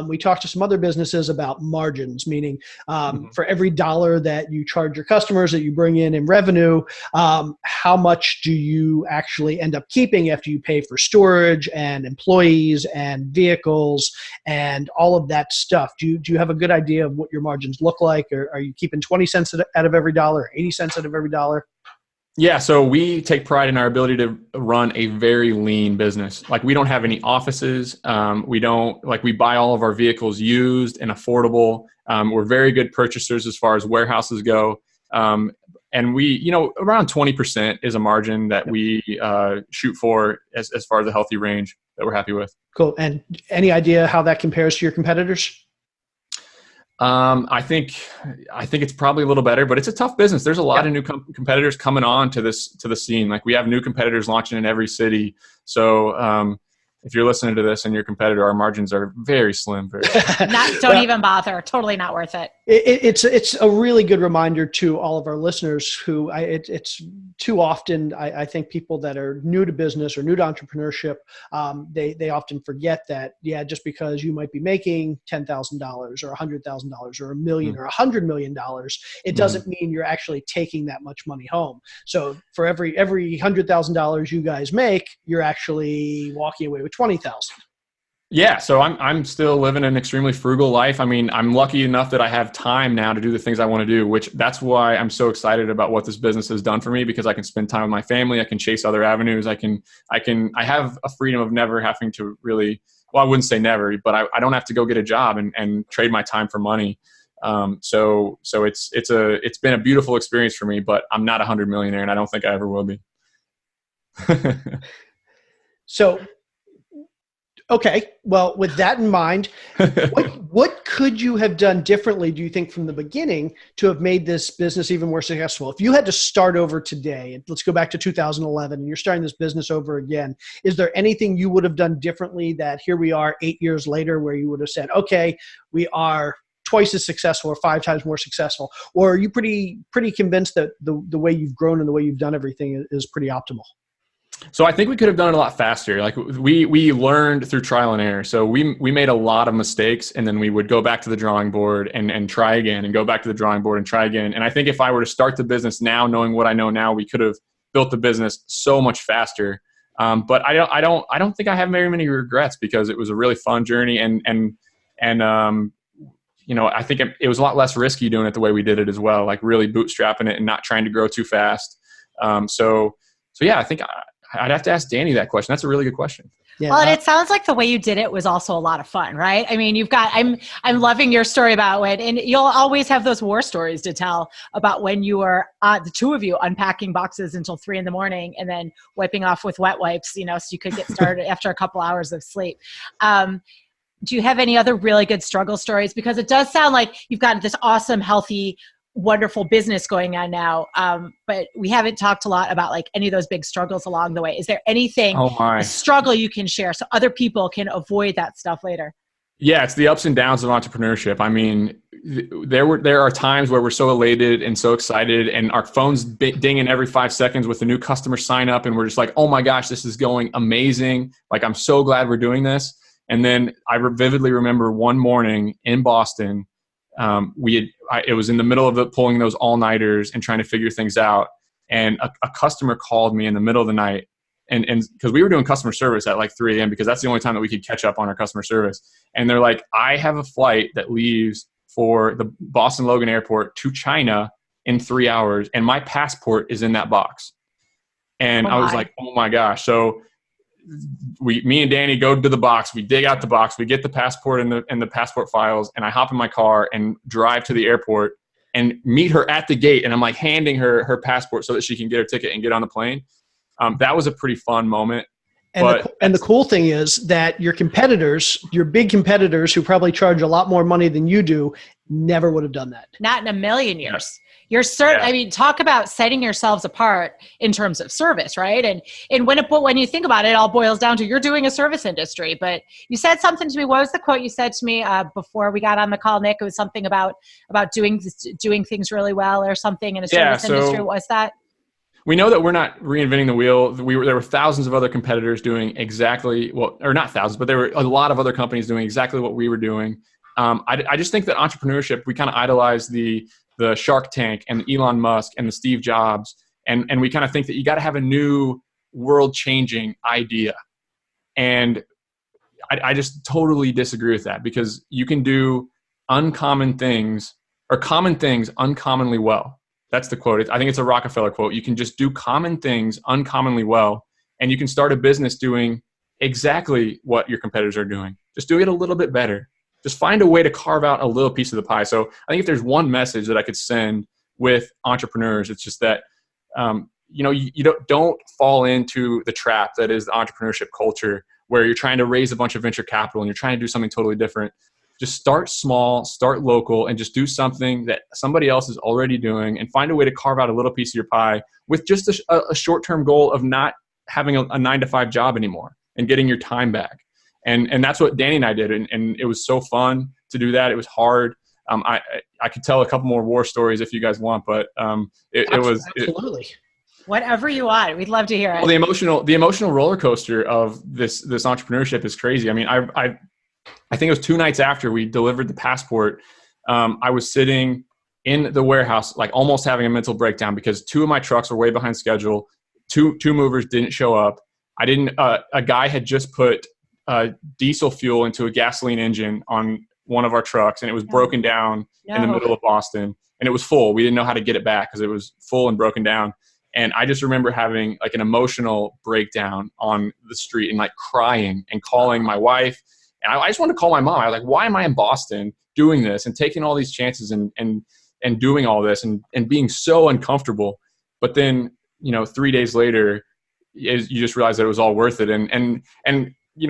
we talked to some other businesses about margins, meaning for every dollar that you charge your customers that you bring in revenue, how much do you actually end up keeping after you pay for storage and employees and vehicles and all of that stuff? Do you have a good idea of what your margins look like? Or are you keeping 20 cents out of every dollar, or 80 cents out of every dollar? Yeah, so we take pride in our ability to run a very lean business. Like we don't have any offices. We buy all of our vehicles used and affordable. We're very good purchasers as far as warehouses go. And we, around 20% is a margin that we shoot for as far as a healthy range that we're happy with. Cool. And any idea how that compares to your competitors? I think it's probably a little better, but it's a tough business. There's a lot of new competitors coming on to the scene. Like we have new competitors launching in every city. So, if you're listening to this and your competitor, our margins are very slim. Don't even bother. Totally not worth it. It's a really good reminder to all of our listeners who it's too often, I think people that are new to business or new to entrepreneurship, they often forget that, just because you might be making $10,000 or $100,000 or $1 million or $100 million, it doesn't mean you're actually taking that much money home. So for every $100,000 you guys make, you're actually walking away with 20,000. Yeah, so I'm still living an extremely frugal life. I mean, I'm lucky enough that I have time now to do the things I want to do, which that's why I'm so excited about what this business has done for me, because I can spend time with my family, I can chase other avenues, I have a freedom of never having to really, well, I wouldn't say never, but I don't have to go get a job and trade my time for money. So it's been a beautiful experience for me, but I'm not a 100 millionaire, and I don't think I ever will be. So, okay, well, with that in mind, what could you have done differently, do you think, from the beginning to have made this business even more successful? If you had to start over today, and let's go back to 2011, and you're starting this business over again, is there anything you would have done differently that here we are 8 years later where you would have said, okay, we are twice as successful or 5 times more successful? Or are you pretty convinced that the way you've grown and the way you've done everything is pretty optimal? So I think we could have done it a lot faster. Like we learned through trial and error. So we made a lot of mistakes, and then we would go back to the drawing board and try again, and go back to the drawing board and try again. And I think if I were to start the business now, knowing what I know now, we could have built the business so much faster. But I don't think I have very many regrets, because it was a really fun journey, and I think it was a lot less risky doing it the way we did it as well, like really bootstrapping it and not trying to grow too fast. So yeah, I think I'd have to ask Danny that question. That's a really good question. Yeah. Well, and it sounds like the way you did it was also a lot of fun, right? I mean, I'm loving your story about it, and you'll always have those war stories to tell about when you were, the two of you, unpacking boxes until 3 a.m. and then wiping off with wet wipes, so you could get started after a couple hours of sleep. Do you have any other really good struggle stories? Because it does sound like you've got this awesome, healthy wonderful business going on now. But we haven't talked a lot about like any of those big struggles along the way. Is there anything, a struggle you can share so other people can avoid that stuff later? Yeah, it's the ups and downs of entrepreneurship. I mean, there are times where we're so elated and so excited, and our phone's dinging every 5 seconds with a new customer sign up, and we're just like, oh my gosh, this is going amazing. Like, I'm so glad we're doing this. And then I vividly remember one morning in Boston, it was in the middle of pulling those all-nighters and trying to figure things out, and a customer called me in the middle of the night. And because we were doing customer service at like 3 a.m. because that's the only time that we could catch up on our customer service. And they're like, I have a flight that leaves for the Boston Logan Airport to China in 3 hours, and my passport is in that box. And I was like, oh my gosh. So me and Danny go to the box, we dig out the box, we get the passport and the passport files, and I hop in my car and drive to the airport and meet her at the gate. And I'm like handing her passport so that she can get her ticket and get on the plane. That was a pretty fun moment. And the cool thing is that your competitors, your big competitors who probably charge a lot more money than you do, never would have done that. Not in a million years. You're certain. I mean, talk about setting yourselves apart in terms of service, right? And when you think about it, it all boils down to you're doing a service industry. But you said something to me. What was the quote you said to me before we got on the call, Nick? It was something about doing things really well or something in a service industry. What was that? We know that we're not reinventing the wheel. There were thousands of other competitors doing exactly or not thousands, but there were a lot of other companies doing exactly what we were doing. I just think that entrepreneurship, we kind of idolize the Shark Tank and Elon Musk and the Steve Jobs, and we kind of think that you got to have a new world-changing idea. And I just totally disagree with that, because you can do uncommon things or common things uncommonly well. That's the quote. I think it's a Rockefeller quote. You can just do common things uncommonly well, and you can start a business doing exactly what your competitors are doing. Just do it a little bit better. Just find a way to carve out a little piece of the pie. So I think if there's one message that I could send with entrepreneurs, it's just that, you don't fall into the trap that is the entrepreneurship culture, where you're trying to raise a bunch of venture capital and you're trying to do something totally different. Just start small, start local, and just do something that somebody else is already doing, and find a way to carve out a little piece of your pie with just a short-term goal of not having a 9-to-5 job anymore and getting your time back. And that's what Danny and I did. And it was so fun to do that. It was hard. I could tell a couple more war stories if you guys want, but it was absolutely. Whatever you want. We'd love to hear it. Well, the emotional roller coaster of this entrepreneurship is crazy. I mean, I think it was 2 nights after we delivered the passport, I was sitting in the warehouse, like almost having a mental breakdown, because 2 of my trucks were way behind schedule. Two movers didn't show up. A guy had just put diesel fuel into a gasoline engine on one of our trucks, and it was broken down in the middle of Boston, and it was full. We didn't know how to get it back because it was full and broken down. And I just remember having like an emotional breakdown on the street and like crying and calling my wife. And I just wanted to call my mom. I was like, why am I in Boston doing this and taking all these chances and doing all this and being so uncomfortable? But then, 3 days later, you just realize that it was all worth it. And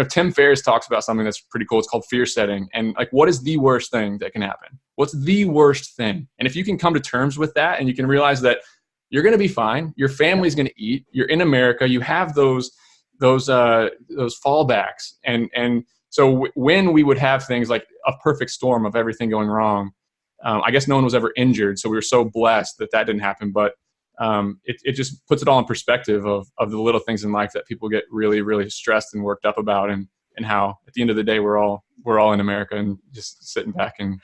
Tim Ferriss talks about something that's pretty cool. It's called fear setting. And like, what is the worst thing that can happen? What's the worst thing? And if you can come to terms with that, and you can realize that you're going to be fine, your family's going to eat, you're in America, you have those fallbacks. And so when we would have things like a perfect storm of everything going wrong, I guess no one was ever injured. So we were so blessed that didn't happen. But it just puts it all in perspective of the little things in life that people get really, really stressed and worked up about, and how at the end of the day, we're all in America and just sitting back and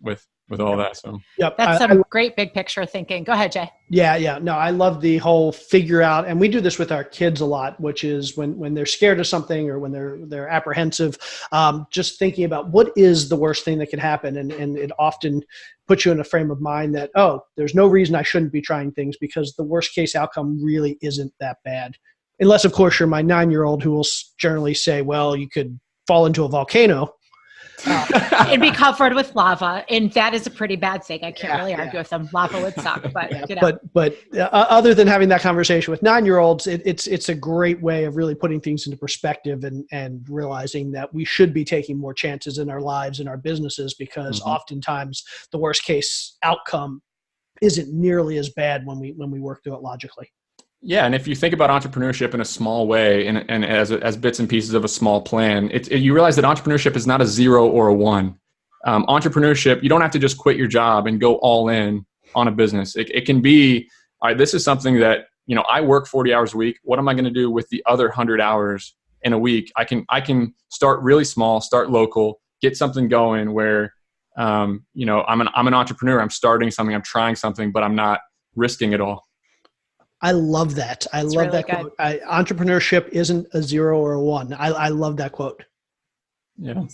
with all that. So that's some great big picture thinking. Go ahead, Jay. Yeah. No, I love the whole figure out, and we do this with our kids a lot, which is when they're scared of something or when they're apprehensive, just thinking about what is the worst thing that could happen. And it often puts you in a frame of mind that, there's no reason I shouldn't be trying things, because the worst case outcome really isn't that bad. Unless, of course, you're my 9-year-old who will generally say, well, you could fall into a volcano. And be covered with lava, and that is a pretty bad thing. I can't really argue with them. Lava would suck, but but other than having that conversation with 9-year-olds, it's a great way of really putting things into perspective and realizing that we should be taking more chances in our lives and our businesses, because oftentimes the worst case outcome isn't nearly as bad when we work through it logically. Yeah, and if you think about entrepreneurship in a small way and as bits and pieces of a small plan, you realize that entrepreneurship is not a 0 or a 1. Entrepreneurship, you don't have to just quit your job and go all in on a business. It can be, all right, this is something that, I work 40 hours a week. What am I going to do with the other 100 hours in a week? I can start really small, start local, get something going where, I'm an entrepreneur. I'm starting something, I'm trying something, but I'm not risking it all. I love that. I love really that quote. Entrepreneurship isn't a 0 or a 1. I love that quote. Yeah.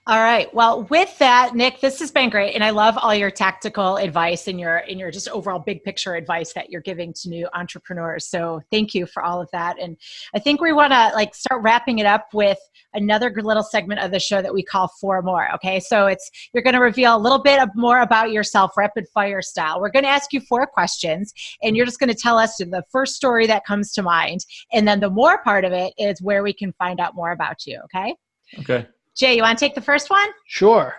All right. Well, with that, Nick, this has been great. And I love all your tactical advice and your just overall big picture advice that you're giving to new entrepreneurs. So thank you for all of that. And I think we want to start wrapping it up with another little segment of the show that we call 4 More. Okay. So you're going to reveal a little bit more about yourself, rapid fire style. We're going to ask you 4 questions and you're just going to tell us the first story that comes to mind. And then the more part of it is where we can find out more about you. Okay. Okay. Jay, you want to take the first one? Sure.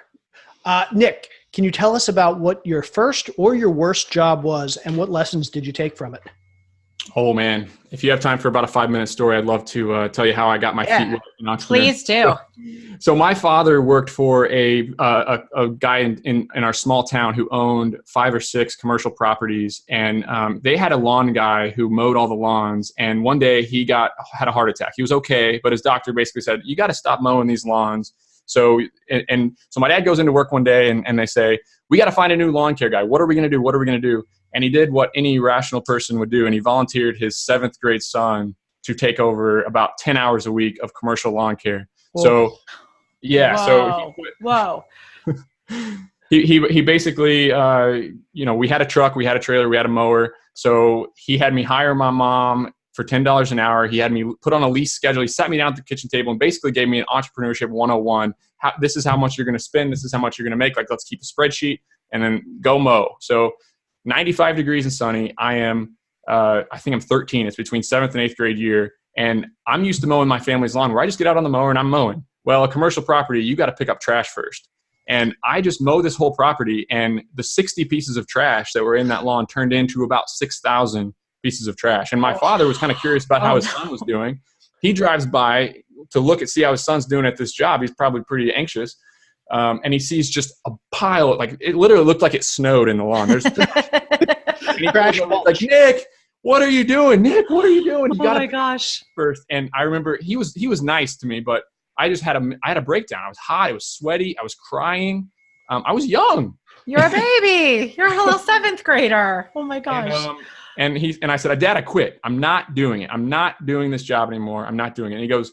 Nick, can you tell us about what your first or your worst job was and what lessons did you take from it? Oh, man. If you have time for about a 5-minute story, I'd love to tell you how I got my feet wet in entrepreneurship. Please do. So my father worked for a guy in our small town who owned 5 or 6 commercial properties. And they had a lawn guy who mowed all the lawns. And one day he had a heart attack. He was okay, but his doctor basically said, you got to stop mowing these lawns. So my dad goes into work one day and they say, we got to find a new lawn care guy. What are we going to do? What are we going to do? And he did what any rational person would do. And he volunteered his 7th grade son to take over about 10 hours a week of commercial lawn care. Whoa. So, yeah. Whoa. So he basically, we had a truck, we had a trailer, we had a mower. So he had me hire my mom for $10 an hour. He had me put on a lease schedule. He sat me down at the kitchen table and basically gave me an entrepreneurship 101. This is how much you're going to spend. This is how much you're going to make. Let's keep a spreadsheet and then go mow. So 95 degrees and sunny. I think I'm 13. It's between 7th and 8th grade year. And I'm used to mowing my family's lawn where I just get out on the mower and I'm mowing. Well, a commercial property, you got to pick up trash first. And I just mowed this whole property and the 60 pieces of trash that were in that lawn turned into about 6,000 pieces of trash. And my father was kind of curious about how his son was doing. He drives by to see how his son's doing at this job. He's probably pretty anxious. And he sees just a pile of, it literally looked like it snowed in the lawn. There's and he crash like, Nick, what are you doing? Nick, what are you doing? You my gosh. First. And I remember he was nice to me, but I just had a breakdown. I was hot. I was sweaty. I was crying. I was young. You're a baby. You're a little 7th grader. Oh my gosh. And I said, Dad, I quit. I'm not doing it. I'm not doing this job anymore. I'm not doing it. And he goes,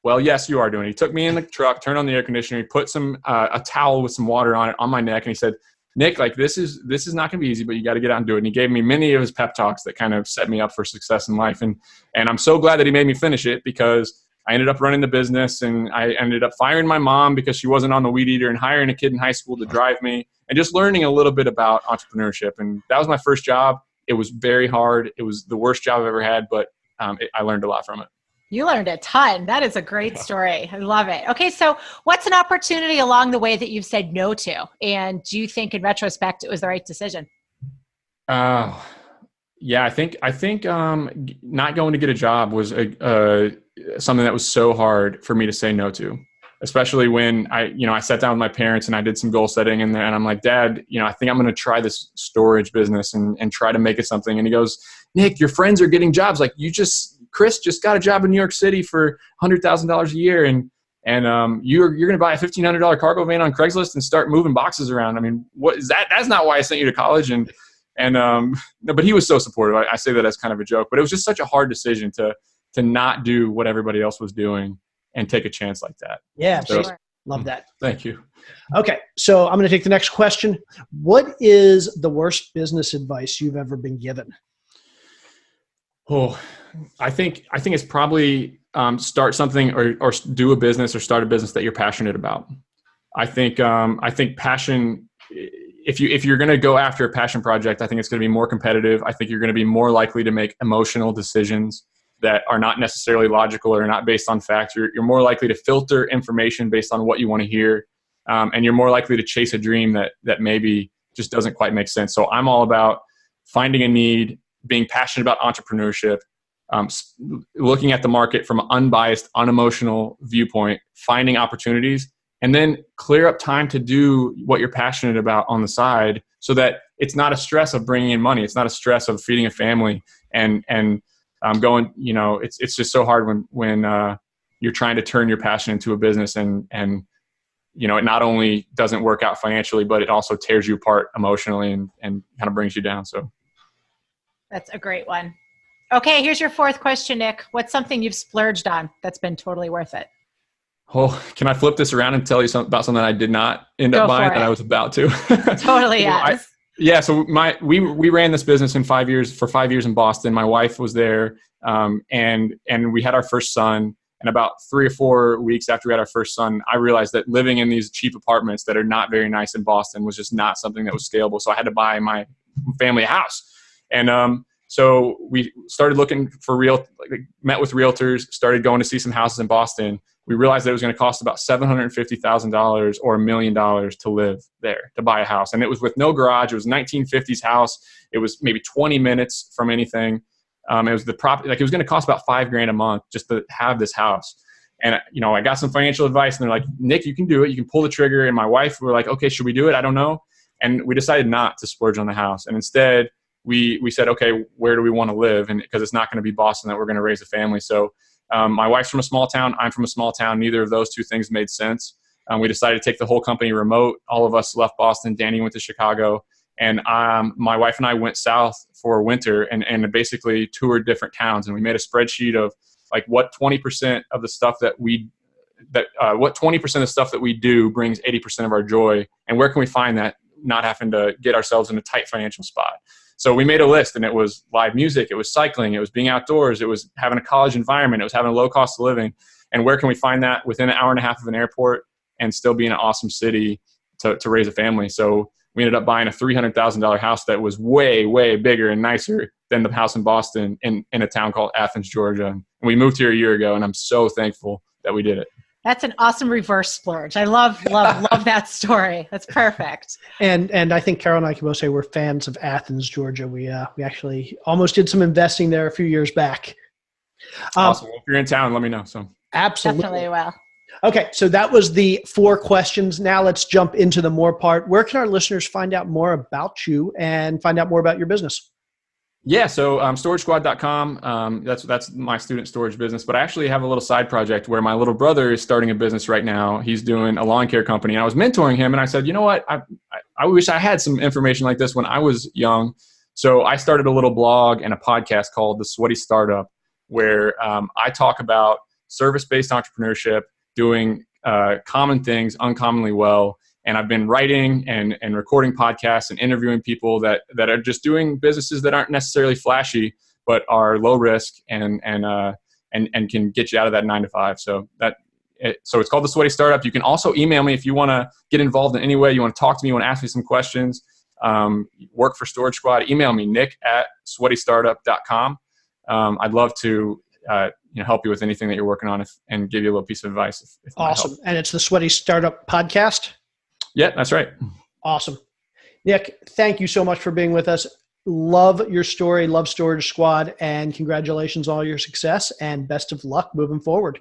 well, yes, you are doing it. He took me in the truck, turned on the air conditioner, he put a towel with some water on it on my neck. And he said, Nick, this is not going to be easy, but you got to get out and do it. And he gave me many of his pep talks that kind of set me up for success in life. And I'm so glad that he made me finish it because I ended up running the business and I ended up firing my mom because she wasn't on the weed eater and hiring a kid in high school to drive me and just learning a little bit about entrepreneurship. And that was my first job. It was very hard. It was the worst job I've ever had, but I learned a lot from it. You learned a ton. That is a great story. I love it. Okay. So what's an opportunity along the way that you've said no to? And do you think in retrospect, it was the right decision? Yeah, I think not going to get a job was something that was so hard for me to say no to, especially when I sat down with my parents and I did some goal setting and I'm like, Dad, I think I'm going to try this storage business and try to make it something. And he goes, Nick, your friends are getting jobs. Like Chris just got a job in New York City for $100,000 a year. And you're going to buy a $1,500 cargo van on Craigslist and start moving boxes around. I mean, what is that? That's not why I sent you to college. But he was so supportive. I say that as kind of a joke, but it was just such a hard decision to not do what everybody else was doing and take a chance like that. Yeah. So, love that. Thank you. Okay. So I'm going to take the next question. What is the worst business advice you've ever been given? Oh, I think it's probably start something or do a business or start a business that you're passionate about. I think passion, if you're going to go after a passion project, I think it's going to be more competitive. I think you're going to be more likely to make emotional decisions that are not necessarily logical or not based on facts. You're more likely to filter information based on what you want to hear. And you're more likely to chase a dream that maybe just doesn't quite make sense. So I'm all about finding a need, being passionate about entrepreneurship, looking at the market from an unbiased, unemotional viewpoint, finding opportunities, and then clear up time to do what you're passionate about on the side, so that it's not a stress of bringing in money. It's not a stress of feeding a family and going, it's just so hard when you're trying to turn your passion into a business and it not only doesn't work out financially, but it also tears you apart emotionally and kind of brings you down. So that's a great one. Okay, here's your fourth question, Nick. What's something you've splurged on that's been totally worth it? Oh, can I flip this around and tell you about something I did not end up buying that I was about to? Totally, yes. So we ran this business for 5 years in Boston. My wife was there, and we had our first son. And about 3 or 4 weeks after we had our first son, I realized that living in these cheap apartments that are not very nice in Boston was just not something that was scalable. So I had to buy my family a house. And so we started looking for met with realtors, started going to see some houses in Boston. We realized that it was going to cost about $750,000 or $1 million to live there, to buy a house. And it was with no garage. It was a 1950s house. It was maybe 20 minutes from anything. It was it was going to cost about $5,000 a month just to have this house. And, I got some financial advice and they're like, Nick, you can do it. You can pull the trigger. And my wife were like, okay, should we do it? I don't know. And we decided not to splurge on the house. And instead we said, okay, where do we want to live? And because it's not going to be Boston that we're going to raise a family. So my wife's from a small town. I'm from a small town. Neither of those two things made sense. We decided to take the whole company remote. All of us left Boston. Danny went to Chicago. And my wife and I went south for winter and basically toured different towns. And we made a spreadsheet of like what 20% of the stuff that we do brings 80% of our joy, and where can we find that, not having to get ourselves in a tight financial spot. So we made a list, and it was live music, it was cycling, it was being outdoors, it was having a college environment, it was having a low cost of living. And where can we find that within an hour and a half of an airport and still be in an awesome city to raise a family? So we ended up buying a $300,000 house that was way, way bigger and nicer than the house in Boston in a town called Athens, Georgia. And we moved here a year ago, and I'm so thankful that we did it. That's an awesome reverse splurge. I love that story. That's perfect. And I think Carroll and I can both say we're fans of Athens, Georgia. We actually almost did some investing there a few years back. Awesome. Well, if you're in town, let me know. So absolutely. Definitely will. Okay, so that was the 4 questions. Now let's jump into the more part. Where can our listeners find out more about you and find out more about your business? Yeah, so StorageSquad.com. That's my student storage business. But I actually have a little side project where my little brother is starting a business right now. He's doing a lawn care company. And I was mentoring him, and I said, you know what? I wish I had some information like this when I was young. So I started a little blog and a podcast called The Sweaty Startup, where I talk about service-based entrepreneurship, doing common things uncommonly well. And I've been writing and recording podcasts and interviewing people that are just doing businesses that aren't necessarily flashy, but are low risk and can get you out of that 9 to 5. So it's called The Sweaty Startup. You can also email me if you want to get involved in any way. You want to talk to me, you want to ask me some questions, work for Storage Squad, email me, nick@sweatystartup.com. I'd love to help you with anything that you're working on and give you a little piece of advice. If awesome. And it's the Sweaty Startup Podcast? Yeah, that's right. Awesome. Nick, thank you so much for being with us. Love your story, love Storage Squad, and congratulations on all your success and best of luck moving forward.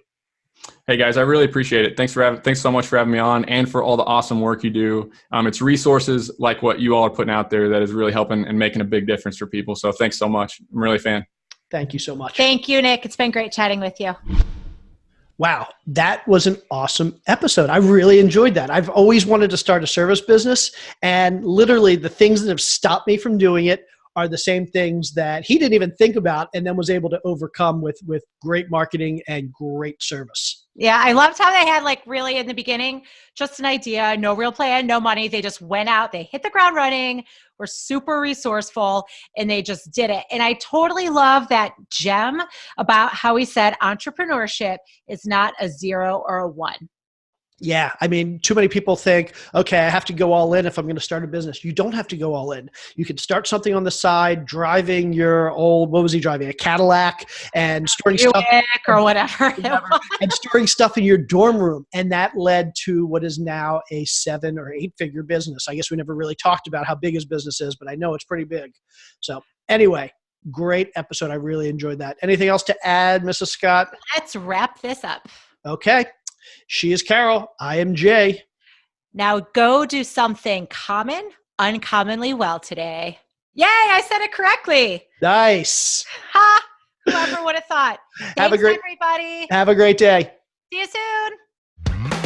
Hey guys, I really appreciate it. Thanks so much for having me on and for all the awesome work you do. It's resources like what you all are putting out there that is really helping and making a big difference for people. So thanks so much. I'm really a fan. Thank you so much. Thank you, Nick. It's been great chatting with you. Wow, that was an awesome episode. I really enjoyed that. I've always wanted to start a service business, and literally the things that have stopped me from doing it are the same things that he didn't even think about and then was able to overcome with great marketing and great service. Yeah, I loved how they had really in the beginning, just an idea, no real plan, no money. They just went out, they hit the ground running, were super resourceful, and they just did it. And I totally love that gem about how he said entrepreneurship is not a 0 or a 1. Yeah. I mean, too many people think, okay, I have to go all in if I'm going to start a business. You don't have to go all in. You can start something on the side, driving your old, what was he driving? A Cadillac, and storing stuff or whatever. and storing stuff in your dorm room. And that led to what is now a 7 or 8 figure business. I guess we never really talked about how big his business is, but I know it's pretty big. So anyway, great episode. I really enjoyed that. Anything else to add, Mrs. Scott? Let's wrap this up. Okay. She is Carol. I am Jay. Now go do something common, uncommonly well today. Yay, I said it correctly. Nice. Ha! Whoever would have thought. Thanks, everybody. Have a great day. See you soon.